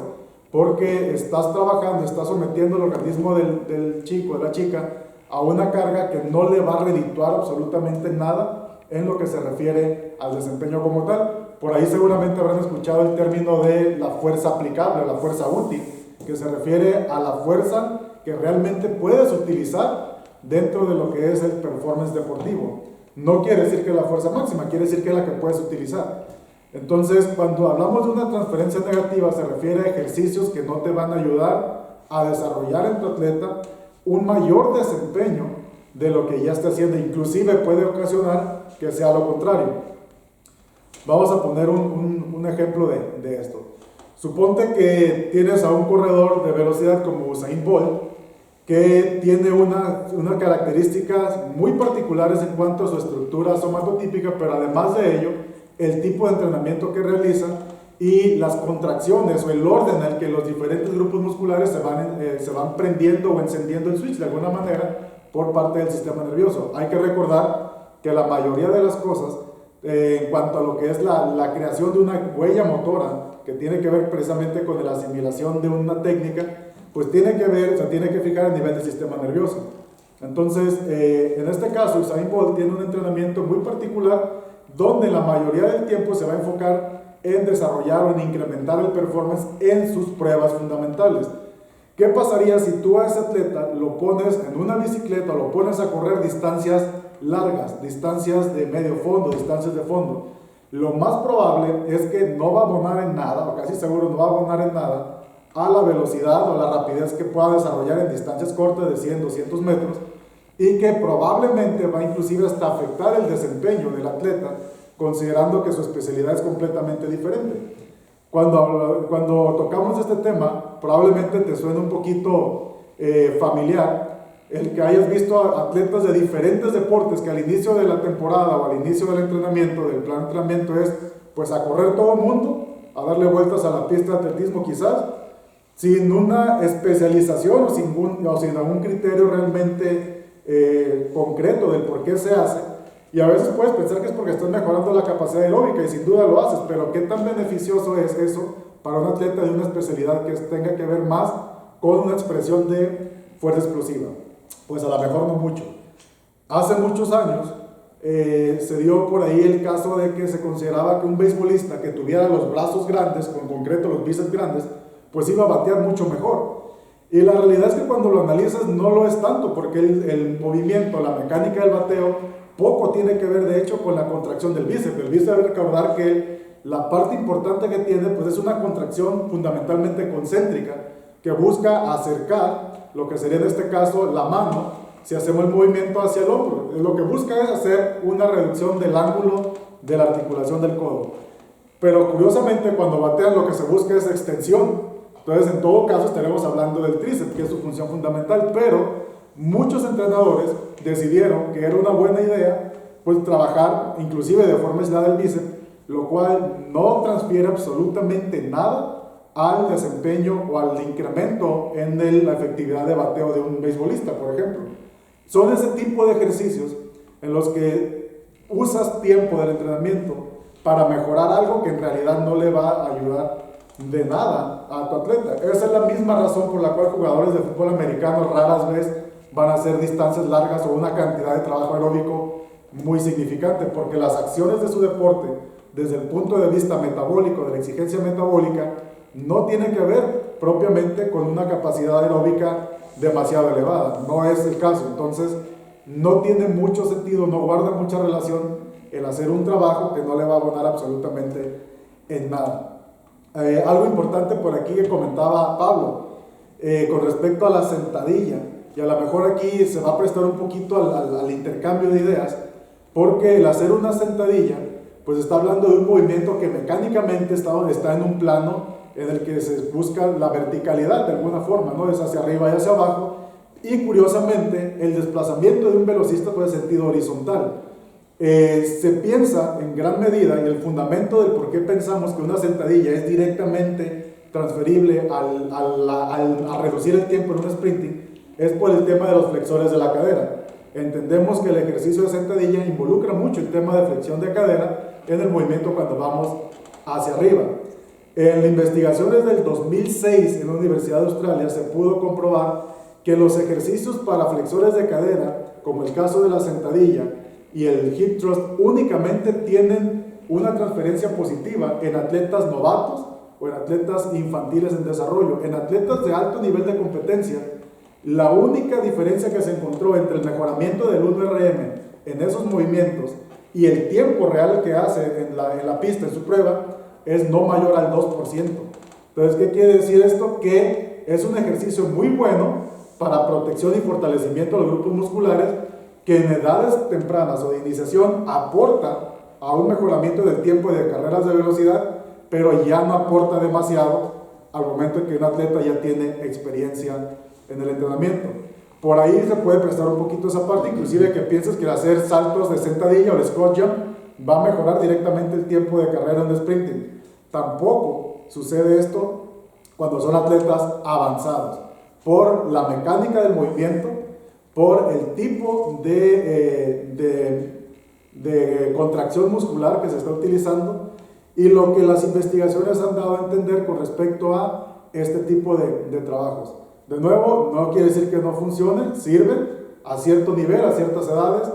porque estás trabajando, estás sometiendo el organismo del chico, de la chica, a una carga que no le va a redituar absolutamente nada en lo que se refiere al desempeño como tal. Por ahí seguramente habrán escuchado el término de la fuerza aplicable, la fuerza útil, que se refiere a la fuerza que realmente puedes utilizar dentro de lo que es el performance deportivo. No quiere decir que la fuerza máxima, quiere decir que es la que puedes utilizar. Entonces, cuando hablamos de una transferencia negativa, se refiere a ejercicios que no te van a ayudar a desarrollar en tu atleta un mayor desempeño de lo que ya está haciendo. Inclusive puede ocasionar que sea lo contrario. Vamos a poner un ejemplo de esto. Suponte que tienes a un corredor de velocidad como Usain Bolt, que tiene unas características muy particulares en cuanto a su estructura somatotípica, pero además de ello, el tipo de entrenamiento que realiza y las contracciones o el orden en el que los diferentes grupos musculares se van prendiendo o encendiendo el switch de alguna manera por parte del sistema nervioso. Hay que recordar que la mayoría de las cosas, en cuanto a lo que es la creación de una huella motora, que tiene que ver precisamente con la asimilación de una técnica, pues tiene que fijar a nivel del sistema nervioso. Entonces, en este caso, Usain Bolt tiene un entrenamiento muy particular donde la mayoría del tiempo se va a enfocar en desarrollar o en incrementar el performance en sus pruebas fundamentales. ¿Qué pasaría si tú a ese atleta lo pones en una bicicleta o lo pones a correr distancias largas, distancias de medio fondo, distancias de fondo? Lo más probable es que no va a abonar en nada, o casi seguro no va a abonar en nada, a la velocidad o la rapidez que pueda desarrollar en distancias cortas de 100, 200 metros, y que probablemente va inclusive hasta afectar el desempeño del atleta, considerando que su especialidad es completamente diferente. Cuando tocamos este tema, probablemente te suene un poquito familiar el que hayas visto a atletas de diferentes deportes que al inicio de la temporada o al inicio del entrenamiento, del plan de entrenamiento, es pues a correr todo el mundo, a darle vueltas a la pista de atletismo quizás, sin una especialización o sin algún criterio realmente concreto del por qué se hace. Y a veces puedes pensar que es porque estás mejorando la capacidad aeróbica, y sin duda lo haces, pero ¿qué tan beneficioso es eso para un atleta de una especialidad que tenga que ver más con una expresión de fuerza explosiva? Pues a lo mejor no mucho. Hace muchos años se dio por ahí el caso de que se consideraba que un beisbolista que tuviera los brazos grandes, con concreto los bíceps grandes, pues iba a batear mucho mejor. Y la realidad es que cuando lo analizas no lo es tanto, porque el movimiento, la mecánica del bateo, poco tiene que ver de hecho con la contracción del bíceps. El bíceps, debe recordar que la parte importante que tiene pues es una contracción fundamentalmente concéntrica, que busca acercar lo que sería en este caso la mano, si hacemos el movimiento hacia el hombro. Lo que busca es hacer una reducción del ángulo de la articulación del codo. Pero curiosamente cuando batean lo que se busca es extensión. Entonces en todo caso estaremos hablando del tríceps, que es su función fundamental, pero muchos entrenadores decidieron que era una buena idea pues trabajar inclusive de forma aislada el bíceps, lo cual no transfiere absolutamente nada al desempeño o al incremento en la efectividad de bateo de un beisbolista, por ejemplo. Son ese tipo de ejercicios en los que usas tiempo del entrenamiento para mejorar algo que en realidad no le va a ayudar de nada a tu atleta. Esa es la misma razón por la cual jugadores de fútbol americano raras veces van a hacer distancias largas o una cantidad de trabajo aeróbico muy significante, porque las acciones de su deporte, desde el punto de vista metabólico, de la exigencia metabólica, no tienen que ver propiamente con una capacidad aeróbica demasiado elevada. No es el caso. Entonces, no tiene mucho sentido, no guarda mucha relación el hacer un trabajo que no le va a abonar absolutamente en nada. Algo importante por aquí que comentaba Pablo, con respecto a la sentadilla, y a lo mejor aquí se va a prestar un poquito al intercambio de ideas, porque el hacer una sentadilla, pues está hablando de un movimiento que mecánicamente está en un plano en el que se busca la verticalidad de alguna forma, ¿no? Es hacia arriba y hacia abajo, y curiosamente el desplazamiento de un velocista puede ser sentido horizontal. Se piensa en gran medida, y el fundamento del por qué pensamos que una sentadilla es directamente transferible a reducir el tiempo en un sprinting, es por el tema de los flexores de la cadera. Entendemos que el ejercicio de sentadilla involucra mucho el tema de flexión de cadera en el movimiento cuando vamos hacia arriba. En investigaciones del 2006 en la Universidad de Australia se pudo comprobar que los ejercicios para flexores de cadera, como el caso de la sentadilla y el hip thrust, únicamente tienen una transferencia positiva en atletas novatos o en atletas infantiles en desarrollo. En atletas de alto nivel de competencia, la única diferencia que se encontró entre el mejoramiento del 1RM en esos movimientos y el tiempo real que hace en la pista en su prueba es no mayor al 2%. Entonces, ¿qué quiere decir esto? Que es un ejercicio muy bueno para protección y fortalecimiento de los grupos musculares, que en edades tempranas o de iniciación aporta a un mejoramiento del tiempo y de carreras de velocidad, pero ya no aporta demasiado al momento en que un atleta ya tiene experiencia en el entrenamiento. Por ahí se puede prestar un poquito esa parte, inclusive que pienses que el hacer saltos de sentadilla o el squat jump va a mejorar directamente el tiempo de carrera en el sprinting. Tampoco sucede esto cuando son atletas avanzados, por la mecánica del movimiento, por el tipo de contracción muscular que se está utilizando y lo que las investigaciones han dado a entender con respecto a este tipo de trabajos. De nuevo, no quiere decir que no funcionen, sirven a cierto nivel, a ciertas edades.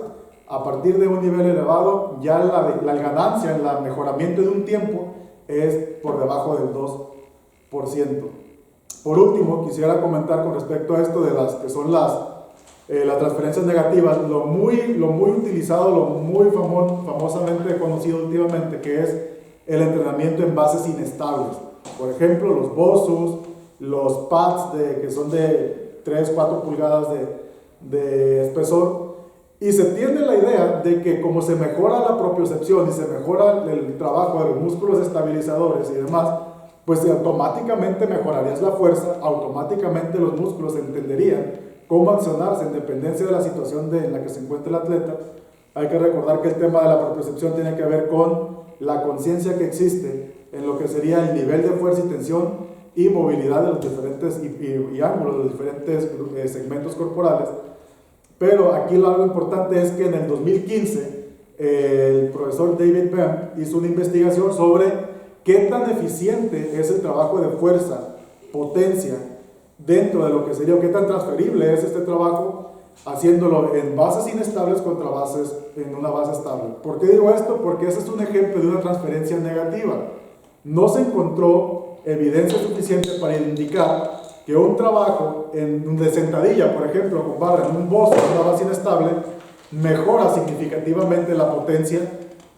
A partir de un nivel elevado, ya la ganancia en el mejoramiento de un tiempo es por debajo del 2%. Por último, quisiera comentar con respecto a esto de las que son las transferencias negativas, lo muy utilizado, lo muy famosamente conocido últimamente, que es el entrenamiento en bases inestables. Por ejemplo, los BOSUs, los pads que son de 3-4 pulgadas de espesor, y se tiene la idea de que como se mejora la propiocepción y se mejora el trabajo de los músculos estabilizadores y demás, pues automáticamente mejorarías la fuerza, automáticamente los músculos entenderían cómo accionarse en dependencia de la situación en la que se encuentra el atleta. Hay que recordar que el tema de la propiocepción tiene que ver con la conciencia que existe en lo que sería el nivel de fuerza y tensión y movilidad de los diferentes y ángulos de los diferentes segmentos corporales. Pero aquí algo importante es que en el 2015 el profesor David Bem hizo una investigación sobre qué tan eficiente es el trabajo de fuerza, potencia, dentro de lo que sería, qué tan transferible es este trabajo, haciéndolo en bases inestables contra bases en una base estable. ¿Por qué digo esto? Porque ese es un ejemplo de una transferencia negativa. No se encontró evidencia suficiente para indicar que un trabajo de sentadilla, por ejemplo, con barra en un boss en una base inestable, mejora significativamente la potencia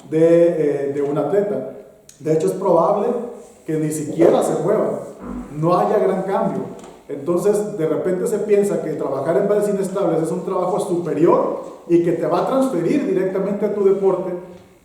de un atleta. De hecho, es probable que ni siquiera se mueva, no haya gran cambio. Entonces, de repente se piensa que trabajar en bases inestables es un trabajo superior y que te va a transferir directamente a tu deporte,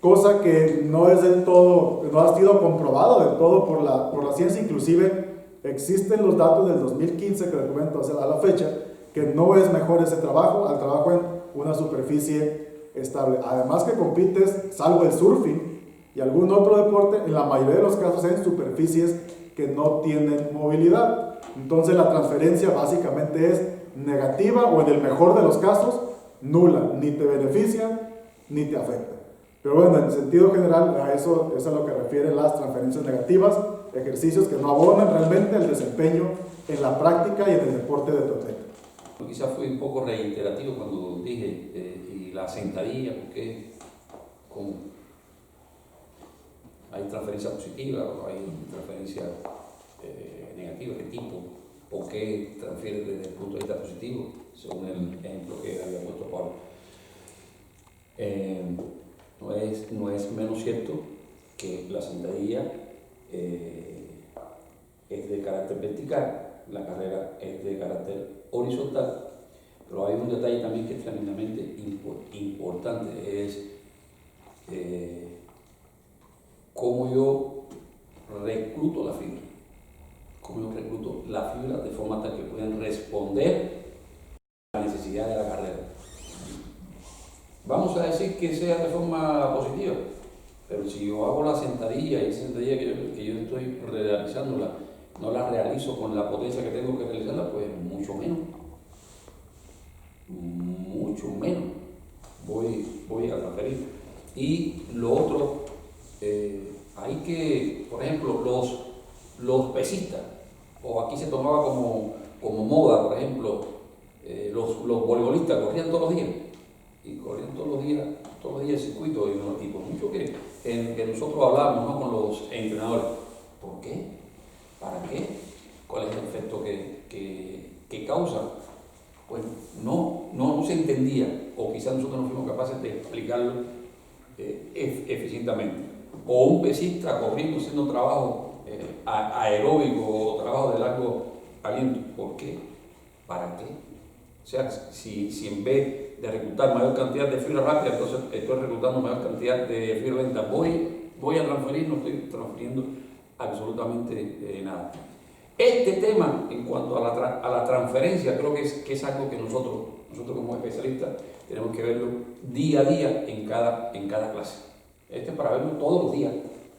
cosa que no es del todo, no ha sido comprobado del todo por la ciencia. Inclusive existen los datos del 2015 que documento a la fecha, que no es mejor ese trabajo al trabajo en una superficie estable. Además que compites, salvo el surfing y algún otro deporte, en la mayoría de los casos en superficies que no tienen movilidad. Entonces la transferencia básicamente es negativa o en el mejor de los casos nula, ni te beneficia ni te afecta. Pero bueno, en sentido general a eso es a lo que refieren las transferencias negativas, ejercicios que no abonan realmente el desempeño en la práctica y en el deporte de tu atleta. Quizás fui un poco reiterativo cuando dije y la sentadilla, porque como hay transferencia positiva o hay transferencia negativa, ¿qué tipo? ¿O qué transfiere desde el punto de vista positivo? Según el ejemplo que había puesto Pablo. No es menos cierto que la sentadilla es de carácter vertical, la carrera es de carácter horizontal, pero hay un detalle también que es tremendamente importante, es cómo yo recluto la fibra, de forma tal que puedan responder a la necesidad de la carrera. Vamos a decir que sea de forma positiva, pero si yo hago la sentadilla y esa sentadilla que yo estoy realizándola, no la realizo con la potencia que tengo que realizarla, pues mucho menos voy a transferir. Y lo otro, hay que, por ejemplo, los pesistas, o aquí se tomaba como moda, por ejemplo, los voleibolistas corrían todos los días, el circuito, y por mucho que nosotros hablábamos, ¿no?, con los entrenadores. ¿Por qué? ¿Para qué? ¿Cuál es el efecto que causa? Pues no se entendía, o quizás nosotros no fuimos capaces de explicarlo eficientemente. O un pesista corriendo, haciendo trabajo aeróbico o trabajo de largo aliento. ¿Por qué? ¿Para qué? O sea, si en vez de reclutar mayor cantidad de fibra rápida, entonces estoy reclutando mayor cantidad de fibra lenta, voy a transferir, no estoy transfiriendo absolutamente nada. Este tema, en cuanto a la transferencia, creo que es algo que nosotros como especialistas tenemos que verlo día a día en cada clase. Este es para verlo todos los días,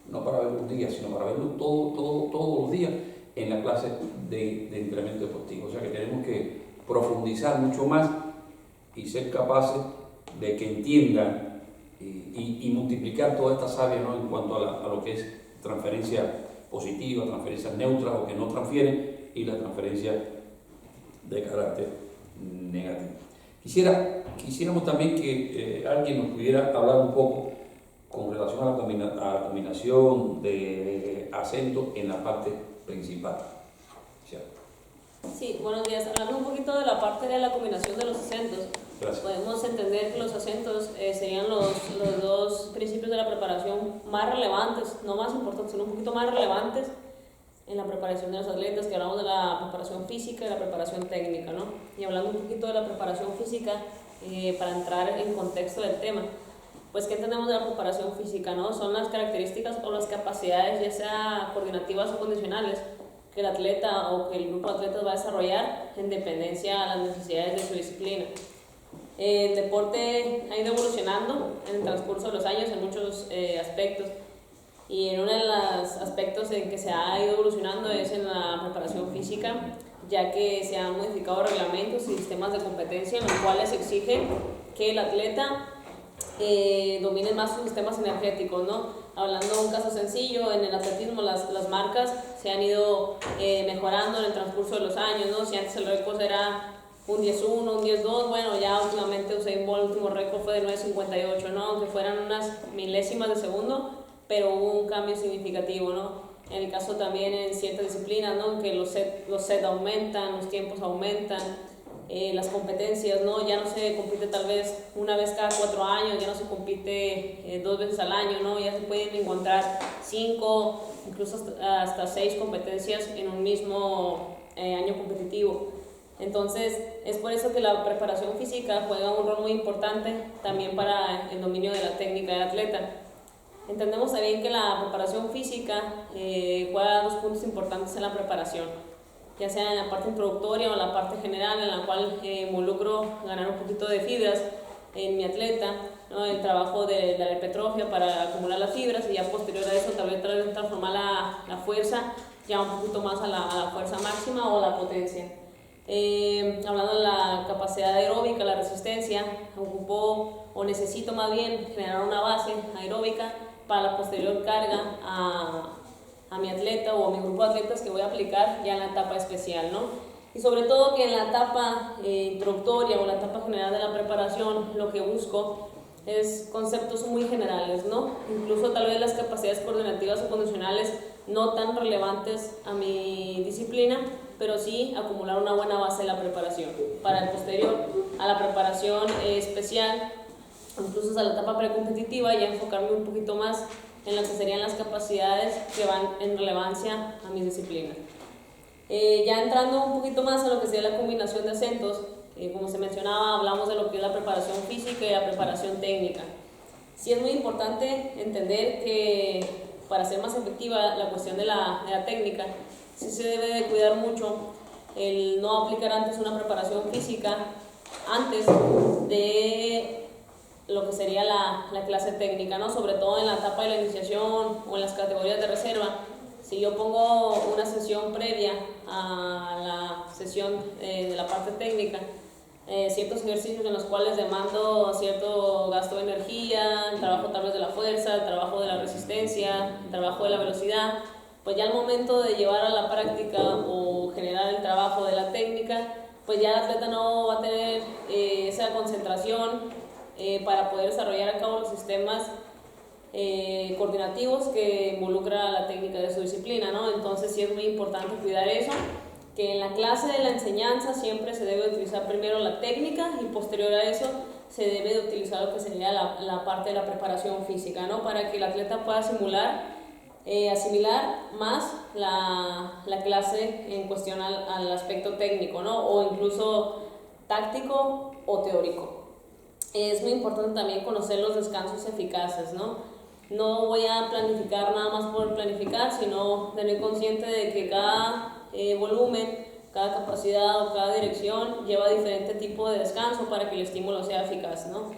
no para verlo un día, sino para verlo todos los días en la clase de entrenamiento deportivo. O sea que tenemos que profundizar mucho más y ser capaces de que entiendan y multiplicar toda esta savia, ¿no?, en cuanto a lo que es transferencia positiva, transferencias neutras o que no transfieren, y la transferencia de carácter negativo. Quisiéramos también que alguien nos pudiera hablar un poco con relación a la combinación de acentos en la parte principal. Sí, buenos días. Hablando un poquito de la parte de la combinación de los acentos, Gracias. podemos entender que los acentos serían los dos principios de la preparación más relevantes, no más importantes, sino un poquito más relevantes en la preparación de los atletas, que hablamos de la preparación física y la preparación técnica, ¿no? Y hablando un poquito de la preparación física, para entrar en contexto del tema, pues ¿qué entendemos de la preparación física, no? Son las características o las capacidades, ya sea coordinativas o condicionales, que el atleta o que el grupo de atletas va a desarrollar en dependencia a las necesidades de su disciplina. El deporte ha ido evolucionando en el transcurso de los años en muchos aspectos, y en uno de los aspectos en que se ha ido evolucionando es en la preparación física, ya que se han modificado reglamentos y sistemas de competencia en los cuales se exige que el atleta domine más sus sistemas energéticos, ¿no? Hablando de un caso sencillo, en el atletismo las marcas se han ido mejorando en el transcurso de los años, ¿no? Si antes el récord era un 10-1, un 10-2, bueno, ya últimamente Usain Bolt, el último récord fue de 9.58, ¿no? Aunque fueran unas milésimas de segundo, pero hubo un cambio significativo, ¿no? En el caso también en ciertas disciplinas, ¿no?, que los set aumentan, los tiempos aumentan, las competencias, ¿no? Ya no se compite tal vez una vez cada 4 años, ya no se compite 2 veces al año, ¿no? Ya se pueden encontrar 5, incluso hasta 6 competencias en un mismo año competitivo. Entonces, es por eso que la preparación física juega un rol muy importante también para el dominio de la técnica del atleta. Entendemos también que la preparación física juega 2 puntos importantes en la preparación, ya sea en la parte introductoria o en la parte general, en la cual involucro ganar un poquito de fibras en mi atleta, ¿no?, el trabajo de la hipertrofia para acumular las fibras, y ya posterior a eso tal vez transformar la fuerza ya un poquito más a la fuerza máxima o a la potencia. Hablando de la capacidad aeróbica, la resistencia, ocupo o necesito más bien generar una base aeróbica para la posterior carga a mi atleta o a mi grupo de atletas que voy a aplicar ya en la etapa especial, ¿no? Y sobre todo que en la etapa introductoria o la etapa general de la preparación lo que busco es conceptos muy generales, ¿no? Incluso tal vez las capacidades coordinativas o condicionales no tan relevantes a mi disciplina, pero sí acumular una buena base de la preparación para el posterior a la preparación especial, incluso a la etapa precompetitiva, ya enfocarme un poquito más en lo que serían las capacidades que van en relevancia a mis disciplinas. Ya entrando un poquito más a lo que sería la combinación de acentos, como se mencionaba, hablamos de lo que es la preparación física y la preparación técnica. Sí es muy importante entender que para ser más efectiva la cuestión de la técnica, sí se debe de cuidar mucho el no aplicar antes una preparación física antes de lo que sería la clase técnica, ¿no? Sobre todo en la etapa de la iniciación o en las categorías de reserva. Si yo pongo una sesión previa a la sesión de la parte técnica, ciertos ejercicios en los cuales demando cierto gasto de energía, el trabajo tal vez de la fuerza, el trabajo de la resistencia, el trabajo de la velocidad, pues ya al momento de llevar a la práctica o generar el trabajo de la técnica, pues ya el atleta no va a tener esa concentración para poder desarrollar a cabo los sistemas coordinativos que involucra la técnica de su disciplina, ¿no? Entonces sí es muy importante cuidar eso, que en la clase de la enseñanza siempre se debe utilizar primero la técnica y posterior a eso se debe de utilizar lo que sería la parte de la preparación física, ¿no? Para que el atleta pueda asimilar más la clase en cuestión al aspecto técnico, ¿no? O incluso táctico o teórico. Es muy importante también conocer los descansos eficaces, ¿no? No voy a planificar nada más por planificar, sino tener consciente de que cada volumen, cada capacidad o cada dirección lleva diferente tipo de descanso para que el estímulo sea eficaz, ¿no?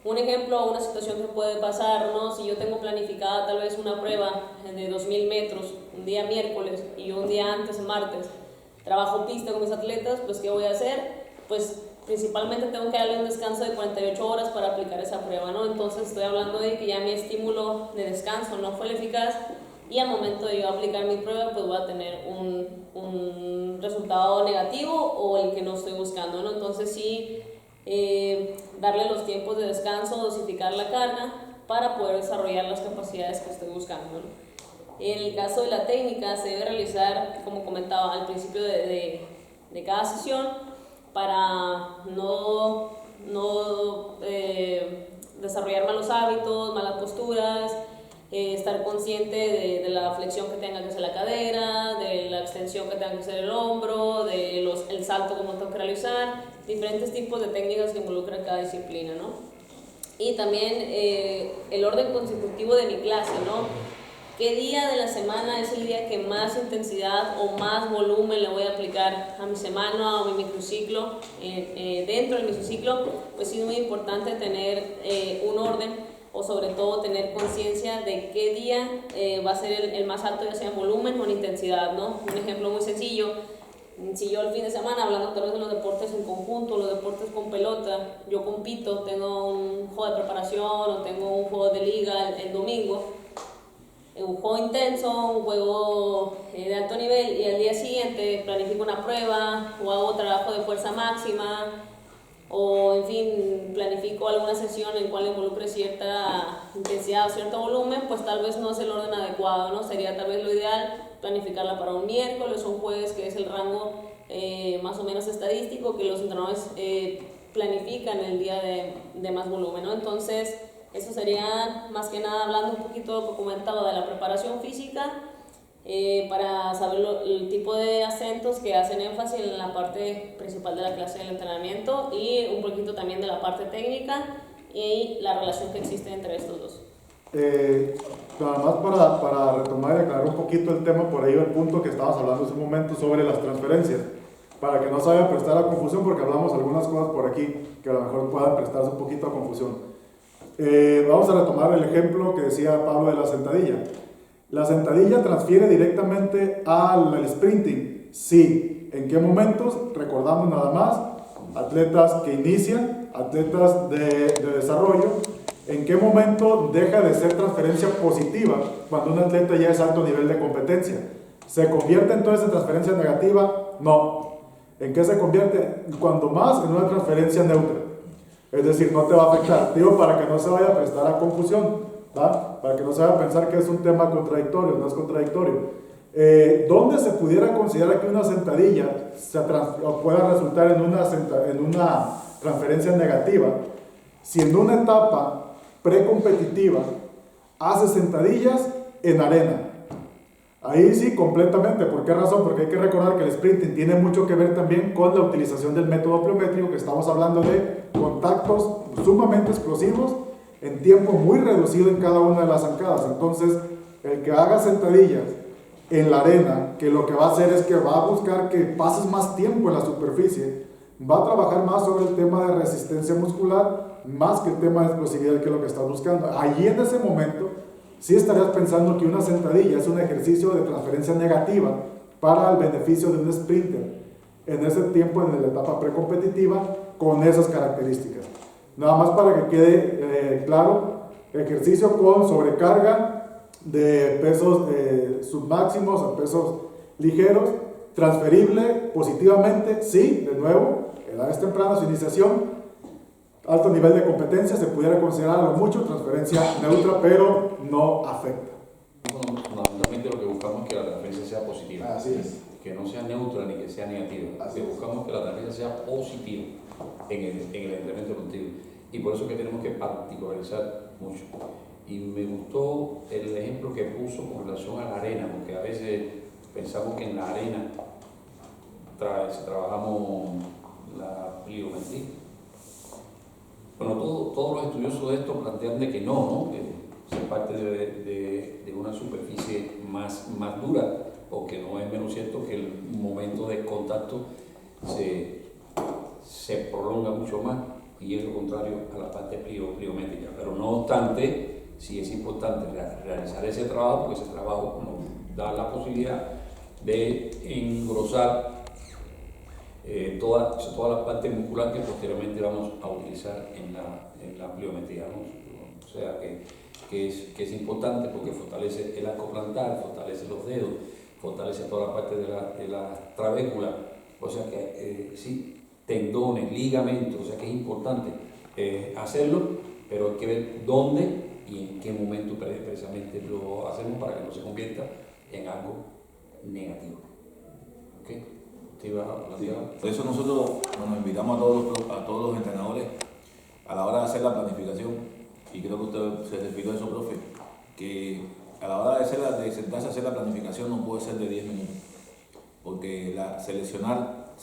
Un ejemplo, una situación que puede pasar, ¿no? Si yo tengo planificada tal vez una prueba de 2000 metros un día miércoles y un día antes, martes, trabajo pista con mis atletas, pues ¿qué voy a hacer? Pues principalmente tengo que darle un descanso de 48 horas para aplicar esa prueba, ¿no? Entonces estoy hablando de que ya mi estímulo de descanso no fue el eficaz y al momento de yo aplicar mi prueba pues voy a tener un resultado negativo o el que no estoy buscando, ¿no? Entonces sí, darle los tiempos de descanso, dosificar la carga para poder desarrollar las capacidades que estoy buscando, ¿no? En el caso de la técnica se debe realizar, como comentaba, al principio de cada sesión, para no desarrollar malos hábitos, malas posturas, estar consciente de la flexión que tenga que hacer la cadera, de la extensión que tenga que hacer el hombro, el salto como tengo que realizar, diferentes tipos de técnicas que involucran cada disciplina, ¿no? Y también el orden constitutivo de mi clase, ¿no? ¿Qué día de la semana es el día que más intensidad o más volumen le voy a aplicar a mi semana o a mi microciclo? Dentro del microciclo, pues sí es muy importante tener un orden o sobre todo tener conciencia de qué día va a ser el más alto, ya sea en volumen o en intensidad, ¿no? Un ejemplo muy sencillo, si yo el fin de semana, hablando a través de los deportes en conjunto, los deportes con pelota, yo compito, tengo un juego de preparación o tengo un juego de liga el domingo, un juego intenso, un juego de alto nivel y al día siguiente planifico una prueba o hago trabajo de fuerza máxima o en fin planifico alguna sesión en la cual involucre cierta intensidad o cierto volumen, pues tal vez no es el orden adecuado, ¿no? Sería tal vez lo ideal planificarla para un miércoles o un jueves, que es el rango más o menos estadístico que los entrenadores planifican el día de más volumen, ¿no? Entonces eso sería más que nada hablando un poquito de lo que comentaba de la preparación física, para saber el tipo de acentos que hacen énfasis en la parte principal de la clase del entrenamiento y un poquito también de la parte técnica y la relación que existe entre estos dos. Nada más para retomar y aclarar un poquito el tema, por ahí el punto que estabas hablando hace un momento sobre las transferencias, para que no se vaya a prestar a confusión, porque hablamos algunas cosas por aquí que a lo mejor puedan prestarse un poquito a confusión. Vamos a retomar el ejemplo que decía Pablo de la sentadilla. ¿La sentadilla transfiere directamente al sprinting? Sí. ¿En qué momentos? Recordando nada más, atletas que inician, atletas de desarrollo. ¿En qué momento deja de ser transferencia positiva cuando un atleta ya es alto nivel de competencia? ¿Se convierte entonces en transferencia negativa? No. ¿En qué se convierte? Cuando más en una transferencia neutra. Es decir, no te va a afectar. Digo, para que no se vaya a prestar a confusión, ¿va? Para que no se vaya a pensar que es un tema contradictorio, no es contradictorio. ¿Dónde se pudiera considerar que una sentadilla pueda resultar en una transferencia negativa? Si en una etapa precompetitiva hace sentadillas en arena. Ahí sí, completamente. ¿Por qué razón? Porque hay que recordar que el sprinting tiene mucho que ver también con la utilización del método pliométrico, que estamos hablando de contactos sumamente explosivos en tiempo muy reducido en cada una de las zancadas. Entonces, el que haga sentadillas en la arena, que lo que va a hacer es que va a buscar que pases más tiempo en la superficie, va a trabajar más sobre el tema de resistencia muscular, más que el tema de explosividad, que es lo que estás buscando. Allí en ese momento, sí estarías pensando que una sentadilla es un ejercicio de transferencia negativa para el beneficio de un sprinter en ese tiempo, en la etapa precompetitiva, con esas características. Nada más para que quede claro, ejercicio con sobrecarga de pesos submáximos a pesos ligeros, transferible positivamente, sí, de nuevo, edades tempranas, iniciación, alto nivel de competencia, se pudiera considerar a lo mucho transferencia neutra, pero no afecta. Bueno, fundamentalmente lo que buscamos es que la transferencia sea positiva. Así es. Que no sea neutra ni que sea negativa. Así que buscamos que la transferencia sea positiva en el entrenamiento contigo. Y por eso es que tenemos que particularizar mucho. Y me gustó el ejemplo que puso con relación a la arena, porque a veces pensamos que en la arena trabajamos la pliometría. Bueno, todos los estudiosos de esto plantean de que no, que se parte de una superficie más dura, porque no es menos cierto que el momento de contacto se prolonga mucho más, y es lo contrario a la parte pliométrica. Pero no obstante, sí es importante realizar ese trabajo, porque ese trabajo nos da la posibilidad de engrosar toda la parte muscular que posteriormente vamos a utilizar en la pliometría, ¿no? O sea que es importante porque fortalece el arco plantar, fortalece los dedos, fortalece toda la parte de la trabécula, o sea que sí, tendones, ligamentos, o sea que es importante hacerlo, pero hay que ver dónde y en qué momento precisamente lo hacemos para que no se convierta en algo negativo. ¿Okay? Por eso nosotros nos invitamos a todos los entrenadores a la hora de hacer la planificación, y creo que usted se refirió a eso, profe, que a la hora de sentarse a hacer la planificación no puede ser de 10 minutos, porque seleccionar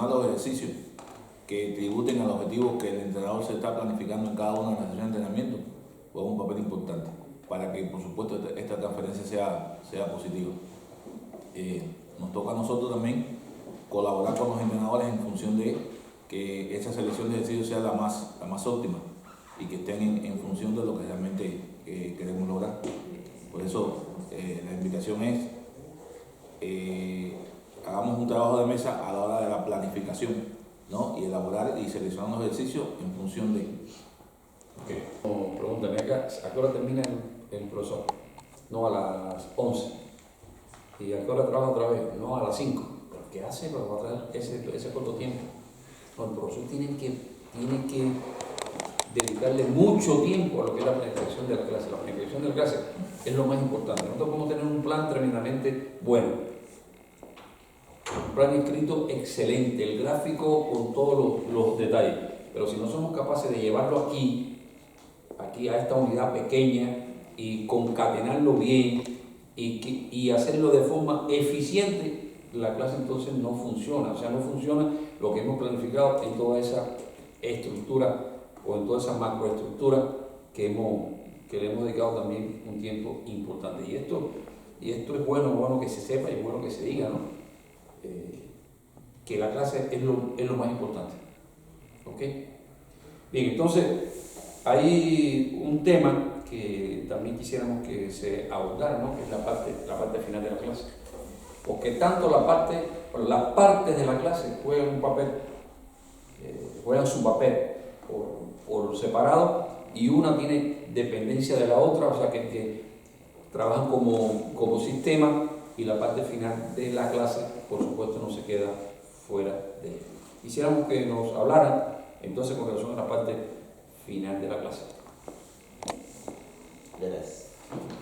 los ejercicios que tributen al objetivo que el entrenador se está planificando en cada una de las sesiones de entrenamiento juega un papel importante para que, por supuesto, esta transferencia sea positiva. Nos toca a nosotros también colaborar con los entrenadores en función de que esa selección de ejercicios sea la más óptima y que estén en función de lo que realmente queremos lograr. Por eso la invitación es hagamos un trabajo de mesa a la hora de la planificación, ¿no? Y elaborar y seleccionar los ejercicios en función de... Okay. Como pregúntame acá, ¿a qué hora termina el profesor? No a las 11. ¿Y a qué hora trabaja otra vez? No a las 5. ¿Pero qué hace para trabajar ese corto tiempo? No, el profesor tiene que dedicarle mucho tiempo a lo que es la planificación de la clase. La planificación de la clase es lo más importante. Nosotros podemos tener un plan tremendamente bueno, un plan escrito excelente, el gráfico con todos los detalles, pero si no somos capaces de llevarlo aquí a esta unidad pequeña y concatenarlo bien y hacerlo de forma eficiente, la clase entonces no funciona. O sea, no funciona lo que hemos planificado en toda esa estructura o en toda esa macroestructura que le hemos dedicado también un tiempo importante. Y esto es bueno que se sepa y es bueno que se diga, ¿no? Que la clase es lo más importante. ¿Ok? Bien, entonces hay un tema que también quisiéramos que se abordara, ¿no? Que es la parte final de la clase. Porque tanto las partes de la clase juegan su papel por separado, y una tiene dependencia de la otra, o sea que trabajan como sistema, y la parte final de la clase, por supuesto, no se queda fuera de ella. Quisiéramos que nos hablaran entonces con relación a la parte final de la clase.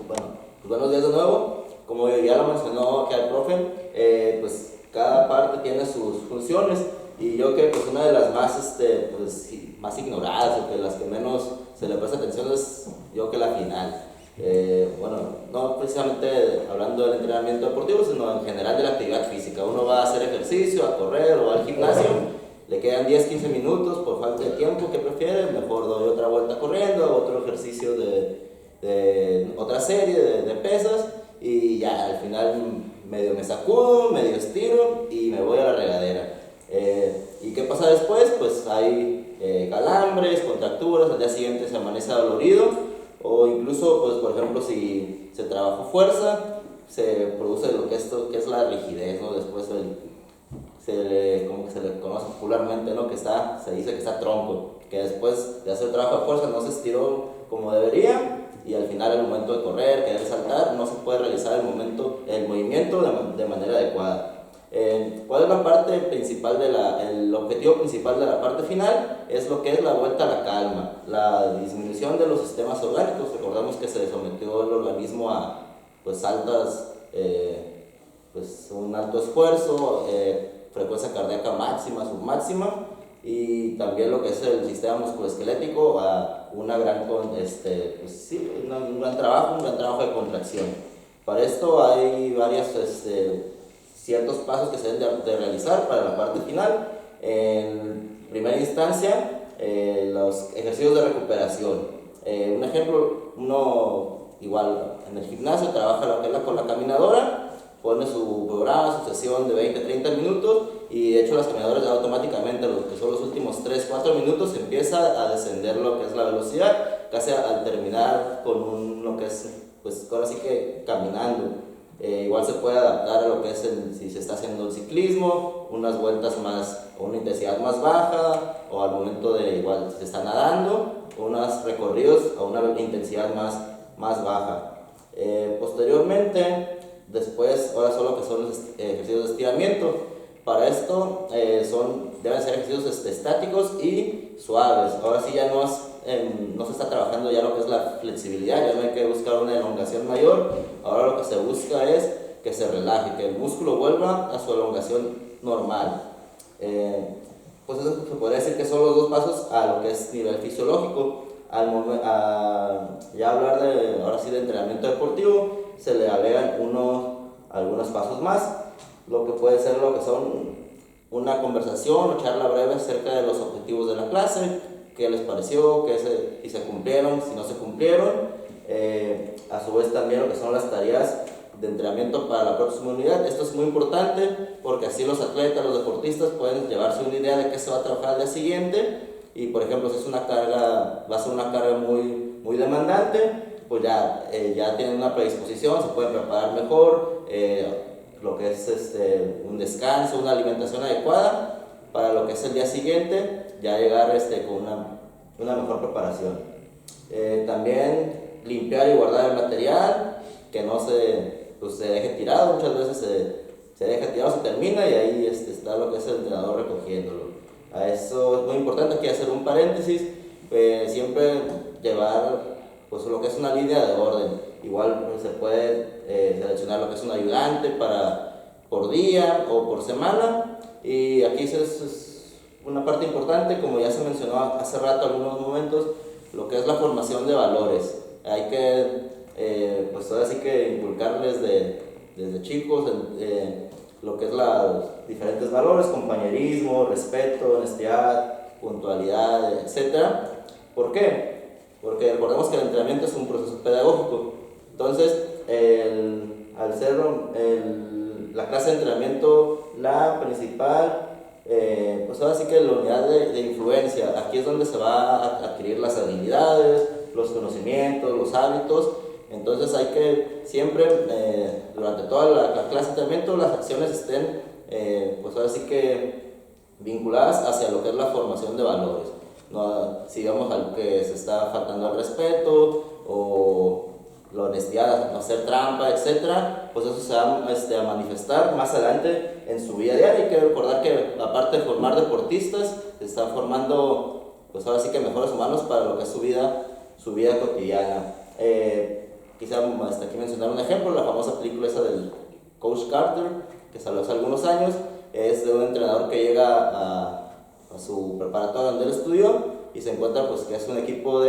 Bueno, pues buenos días de nuevo. Como ya lo mencionó acá el profe, pues cada parte tiene sus funciones, y yo creo que pues una de las más, más ignoradas, o que las que menos se le presta atención, es yo creo que la final. Bueno, no precisamente hablando del entrenamiento deportivo, sino en general de la actividad física. Uno va a hacer ejercicio, a correr o al gimnasio, le quedan 10-15 minutos por falta de tiempo. ¿Qué prefiere? Mejor doy otra vuelta corriendo, otro ejercicio de otra serie de pesas, y ya al final medio me sacudo, medio estiro y me voy a la regadera. ¿Y qué pasa después? Pues hay calambres, contracturas, al día siguiente se amanece dolorido, o incluso, pues, por ejemplo, si se trabajó fuerza, se produce lo que es la rigidez, ¿no? Después como que se le conoce popularmente, ¿no? Se dice que está tronco, que después de hacer el trabajo de fuerza no se estiró como debería, y al final, al momento de correr, querer saltar, no se puede realizar el movimiento de manera adecuada. ¿Cuál es la parte principal el objetivo principal de la parte final? Es lo que es la vuelta a la calma, la disminución de los sistemas orgánicos. Recordamos que se sometió el organismo a un alto esfuerzo, frecuencia cardíaca máxima, submáxima, y también lo que es el sistema musculoesquelético a un gran trabajo de contracción. Para esto hay ciertos pasos que se deben de realizar para la parte final. En primera instancia, los ejercicios de recuperación. Un ejemplo, uno igual en el gimnasio trabaja lo que es con la caminadora, pone su programa, su sesión de 20-30 minutos, y de hecho las caminadoras ya automáticamente, lo que son los últimos 3-4 minutos, empieza a descender lo que es la velocidad, casi al terminar con lo que es, pues ahora sí que caminando. Igual se puede adaptar a lo que es si se está haciendo el ciclismo, unas vueltas más, o una intensidad más baja, o al momento de igual se está nadando, unos recorridos a una intensidad más baja. Posteriormente, después, ahora solo que son los ejercicios de estiramiento. Para esto deben ser ejercicios estáticos y suaves. Ahora sí ya no se está trabajando ya lo que es la flexibilidad, ya no hay que buscar una elongación mayor. Ahora lo que se busca es que se relaje, que el músculo vuelva a su elongación normal. Pues eso se podría decir que son los dos pasos a lo que es nivel fisiológico. Ya hablar ahora sí de entrenamiento deportivo, se le agregan algunos pasos más, lo que puede ser lo que son una conversación o charla breve acerca de los objetivos de la clase, qué les pareció, si se cumplieron, si no se cumplieron. A su vez también lo que son las tareas de entrenamiento para la próxima unidad. Esto es muy importante porque así los atletas, los deportistas pueden llevarse una idea de qué se va a trabajar al día siguiente, y por ejemplo si es va a ser una carga muy, muy demandante, pues ya tienen una predisposición, se pueden preparar mejor, lo que es un descanso, una alimentación adecuada para lo que es el día siguiente, ya llegar con una mejor preparación. También limpiar y guardar el material, que no se deje tirado. Muchas veces se deja tirado, se termina y ahí está lo que es el entrenador recogiéndolo. A eso es muy importante aquí hacer un paréntesis, siempre llevar pues lo que es una línea de orden. Igual se puede seleccionar lo que es un ayudante por día o por semana, y aquí es una parte importante, como ya se mencionó hace rato en algunos momentos, lo que es la formación de valores. Hay que pues ahora sí que inculcarles desde chicos lo que es los diferentes valores: compañerismo, respeto, honestidad, puntualidad, etc. ¿Por qué? Porque recordemos que el entrenamiento es un proceso pedagógico. Entonces, al ser la clase de entrenamiento la principal pues ahora sí que la unidad de influencia, aquí es donde se va a adquirir las habilidades, los conocimientos, los hábitos. Entonces hay que siempre, durante toda la clase de entrenamiento, las acciones estén, pues ahora sí que vinculadas hacia lo que es la formación de valores. No, si vemos algo que se está faltando al respeto o la honestidad, no hacer trampa, etcétera, pues eso se va a manifestar más adelante en su vida diaria. Hay que recordar que aparte de formar deportistas, se están formando, pues ahora sí que mejores humanos para lo que es su vida cotidiana. Quizá aquí mencionar un ejemplo, la famosa película esa del Coach Carter, que salió hace algunos años, es de un entrenador que llega a su preparatoria donde él estudió y se encuentra pues que es un equipo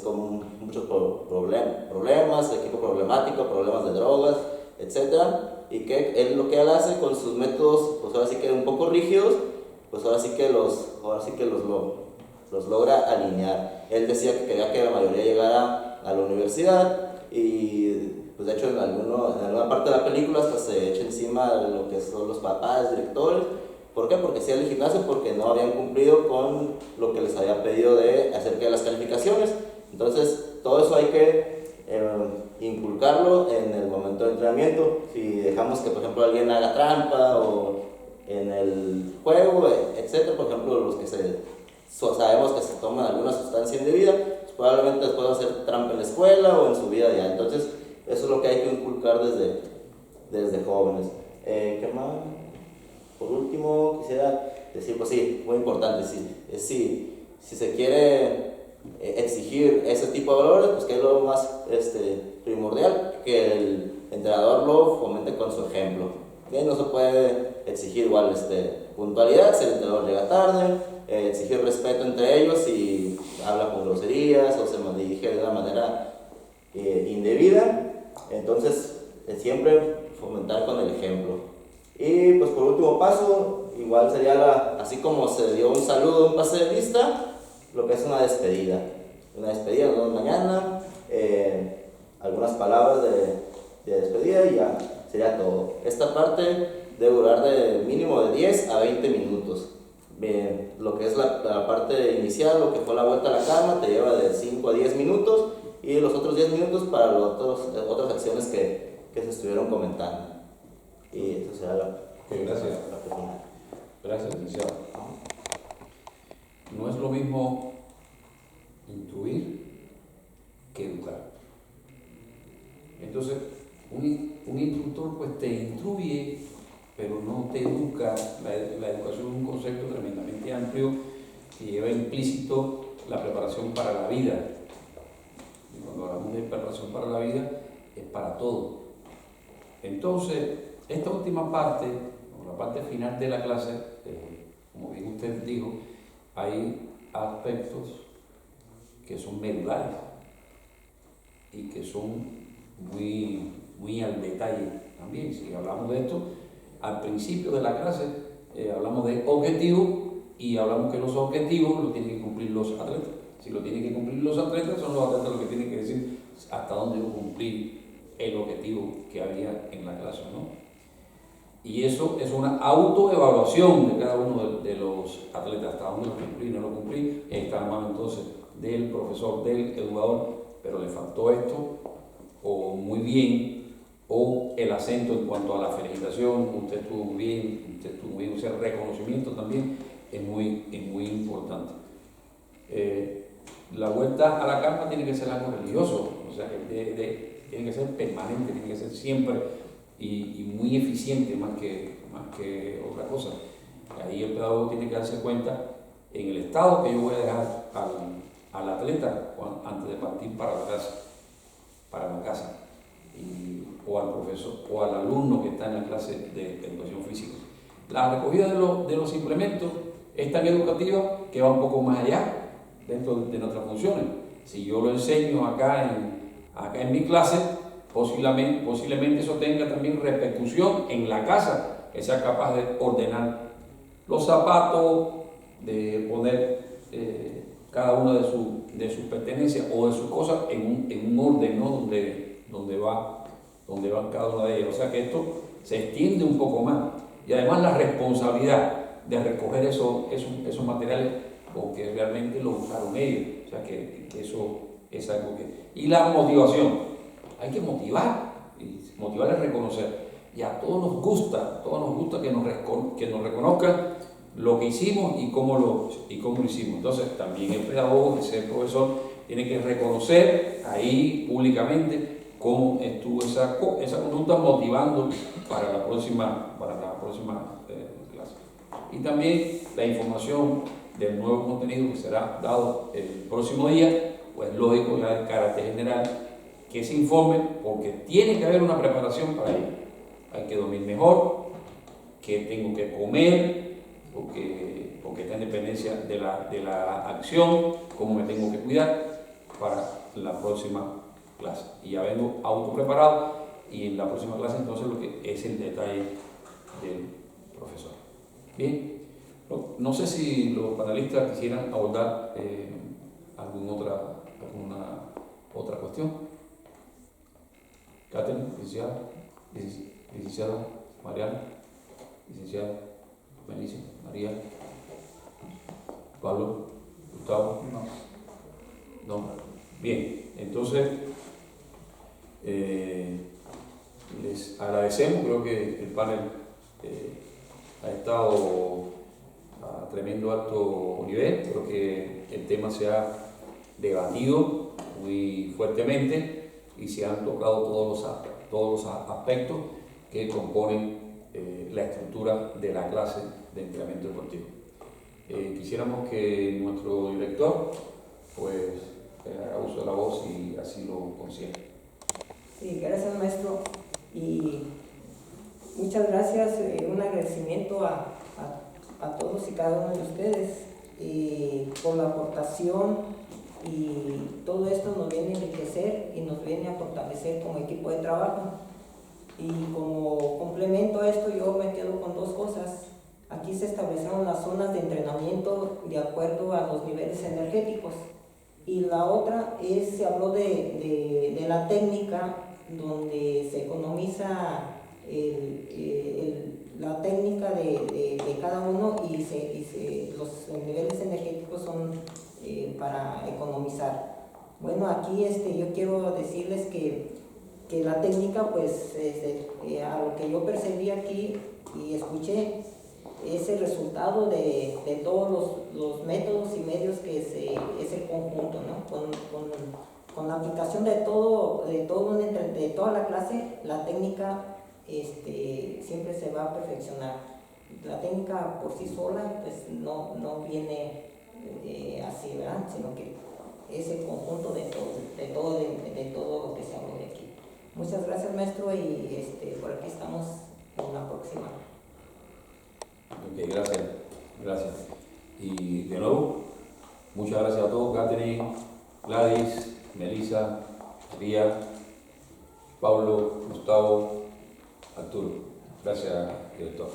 con muchos problemas, equipo problemático, problemas de drogas, etc. Y que él lo que él hace con sus métodos, pues ahora sí que un poco rígidos, pues ahora sí que los logra alinear. Él decía que quería que la mayoría llegara a la universidad y pues de hecho en alguna parte de la película hasta se echa encima de lo que son los papás, directores. ¿Por qué? Porque hacían el gimnasio porque no habían cumplido con lo que les había pedido acerca de las calificaciones. Entonces todo eso hay que inculcarlo en el momento de entrenamiento. Si dejamos que por ejemplo alguien haga trampa o en el juego, etc., por ejemplo los que sabemos que se toman alguna sustancia indebida, pues probablemente después va a hacer trampa en la escuela o en su vida ya. Entonces eso es lo que hay que inculcar desde jóvenes. ¿Qué más? Por último, quisiera decir, pues sí, muy importante, si se quiere exigir ese tipo de valores, pues que es lo más primordial, que el entrenador lo fomente con su ejemplo. ¿Okay? No se puede exigir igual puntualidad si el entrenador llega tarde, exigir respeto entre ellos si habla con groserías o se dirige de una manera indebida. Entonces, siempre fomentar con el ejemplo. Y pues por último paso, igual sería así como se dio un saludo, un pase de lista, lo que es una despedida. Una despedida, nos vemos mañana, algunas palabras de despedida y ya sería todo. Esta parte debe durar de mínimo de 10 a 20 minutos. Lo que es la parte inicial, lo que fue la vuelta a la cama, te lleva de 5 a 10 minutos y los otros 10 minutos para otras acciones que se estuvieron comentando. Y eso será gracias. Gracias, licenciado. No es lo mismo instruir que educar. Entonces, un instructor pues te instruye, pero no te educa. La educación es un concepto tremendamente amplio que lleva implícito la preparación para la vida. Y cuando hablamos de preparación para la vida, es para todo. Entonces, esta última parte, o la parte final de la clase, como bien usted dijo, hay aspectos que son medulares y que son muy al detalle también. Si hablamos de esto, al principio de la clase hablamos de objetivos y hablamos que los objetivos los tienen que cumplir los atletas. Si lo tienen que cumplir los atletas, son los atletas los que tienen que decir hasta dónde cumplir el objetivo que había en la clase, ¿no? Y eso es una autoevaluación de cada uno de los atletas, hasta dónde lo cumplí, no lo cumplí, está en mano entonces del profesor, del educador, pero le faltó esto, o muy bien, o el acento en cuanto a la felicitación, usted estuvo muy bien, o sea, el reconocimiento también es muy importante. La vuelta a la calma tiene que ser algo religioso, o sea, tiene que ser permanente, tiene que ser siempre y muy eficiente más que otra cosa. Ahí el pedagogo tiene que darse cuenta en el estado que yo voy a dejar al atleta antes de partir para la casa, o al profesor o al alumno que está en la clase de educación física. La recogida de los implementos es tan educativa que va un poco más allá dentro de nuestras funciones. Si yo lo enseño acá en mi clase, posiblemente eso tenga también repercusión en la casa, que sea capaz de ordenar los zapatos, de poner cada una de sus pertenencias o de sus cosas en un orden, ¿no? donde van cada una de ellas. O sea que esto se extiende un poco más. Y además la responsabilidad de recoger esos materiales porque realmente lo usaron ellos. O sea que eso es algo que... Y la motivación, hay que motivar, y motivar es reconocer. Y a todos nos gusta que nos reconozcan lo que hicimos y cómo lo hicimos. Entonces también el pedagogo, que sea el profesor, tiene que reconocer ahí públicamente cómo estuvo esa conducta motivando para la próxima clase. Y también la información del nuevo contenido que será dado el próximo día, pues lógico, ya de carácter general, que se informe, porque tiene que haber una preparación para ello. Hay que dormir mejor, que tengo que comer, porque está en dependencia de la acción, cómo me tengo que cuidar para la próxima clase. Y ya vengo autopreparado, y en la próxima clase entonces lo que es el detalle del profesor. Bien, no sé si los panelistas quisieran abordar alguna otra cuestión. Catherine, licenciada Mariana, licenciada Melissa, María, Pablo, Gustavo. No. Bien, entonces les agradecemos. Creo que el panel ha estado a tremendo alto nivel. Creo que el tema se ha debatido muy fuertemente y se han tocado todos los aspectos que componen la estructura de la clase de entrenamiento deportivo. Quisiéramos que nuestro director pues haga uso de la voz y así lo considere. Sí, gracias maestro, y muchas gracias, un agradecimiento a todos y cada uno de ustedes por la aportación, y todo esto nos viene a enriquecer y nos viene a fortalecer como equipo de trabajo. Y como complemento a esto, yo me quedo con dos cosas. Aquí se establecieron las zonas de entrenamiento de acuerdo a los niveles energéticos, y la otra es, se habló de la técnica, donde se economiza la técnica de cada uno, y los niveles energéticos son para economizar. Bueno, aquí yo quiero decirles que la técnica, pues a lo que yo percibí aquí y escuché, es el resultado de todos los métodos y medios que es el conjunto, ¿no? Con la aplicación de toda la clase, la técnica siempre se va a perfeccionar. La técnica por sí sola pues no viene así, ¿verdad? Sino que es el conjunto de todo lo que se habló de aquí. Muchas gracias maestro, y por aquí estamos en la próxima. Ok, gracias. Y de nuevo, muchas gracias a todos, Catherine, Gladys, Melissa, María, Pablo, Gustavo, Arturo. Gracias, director.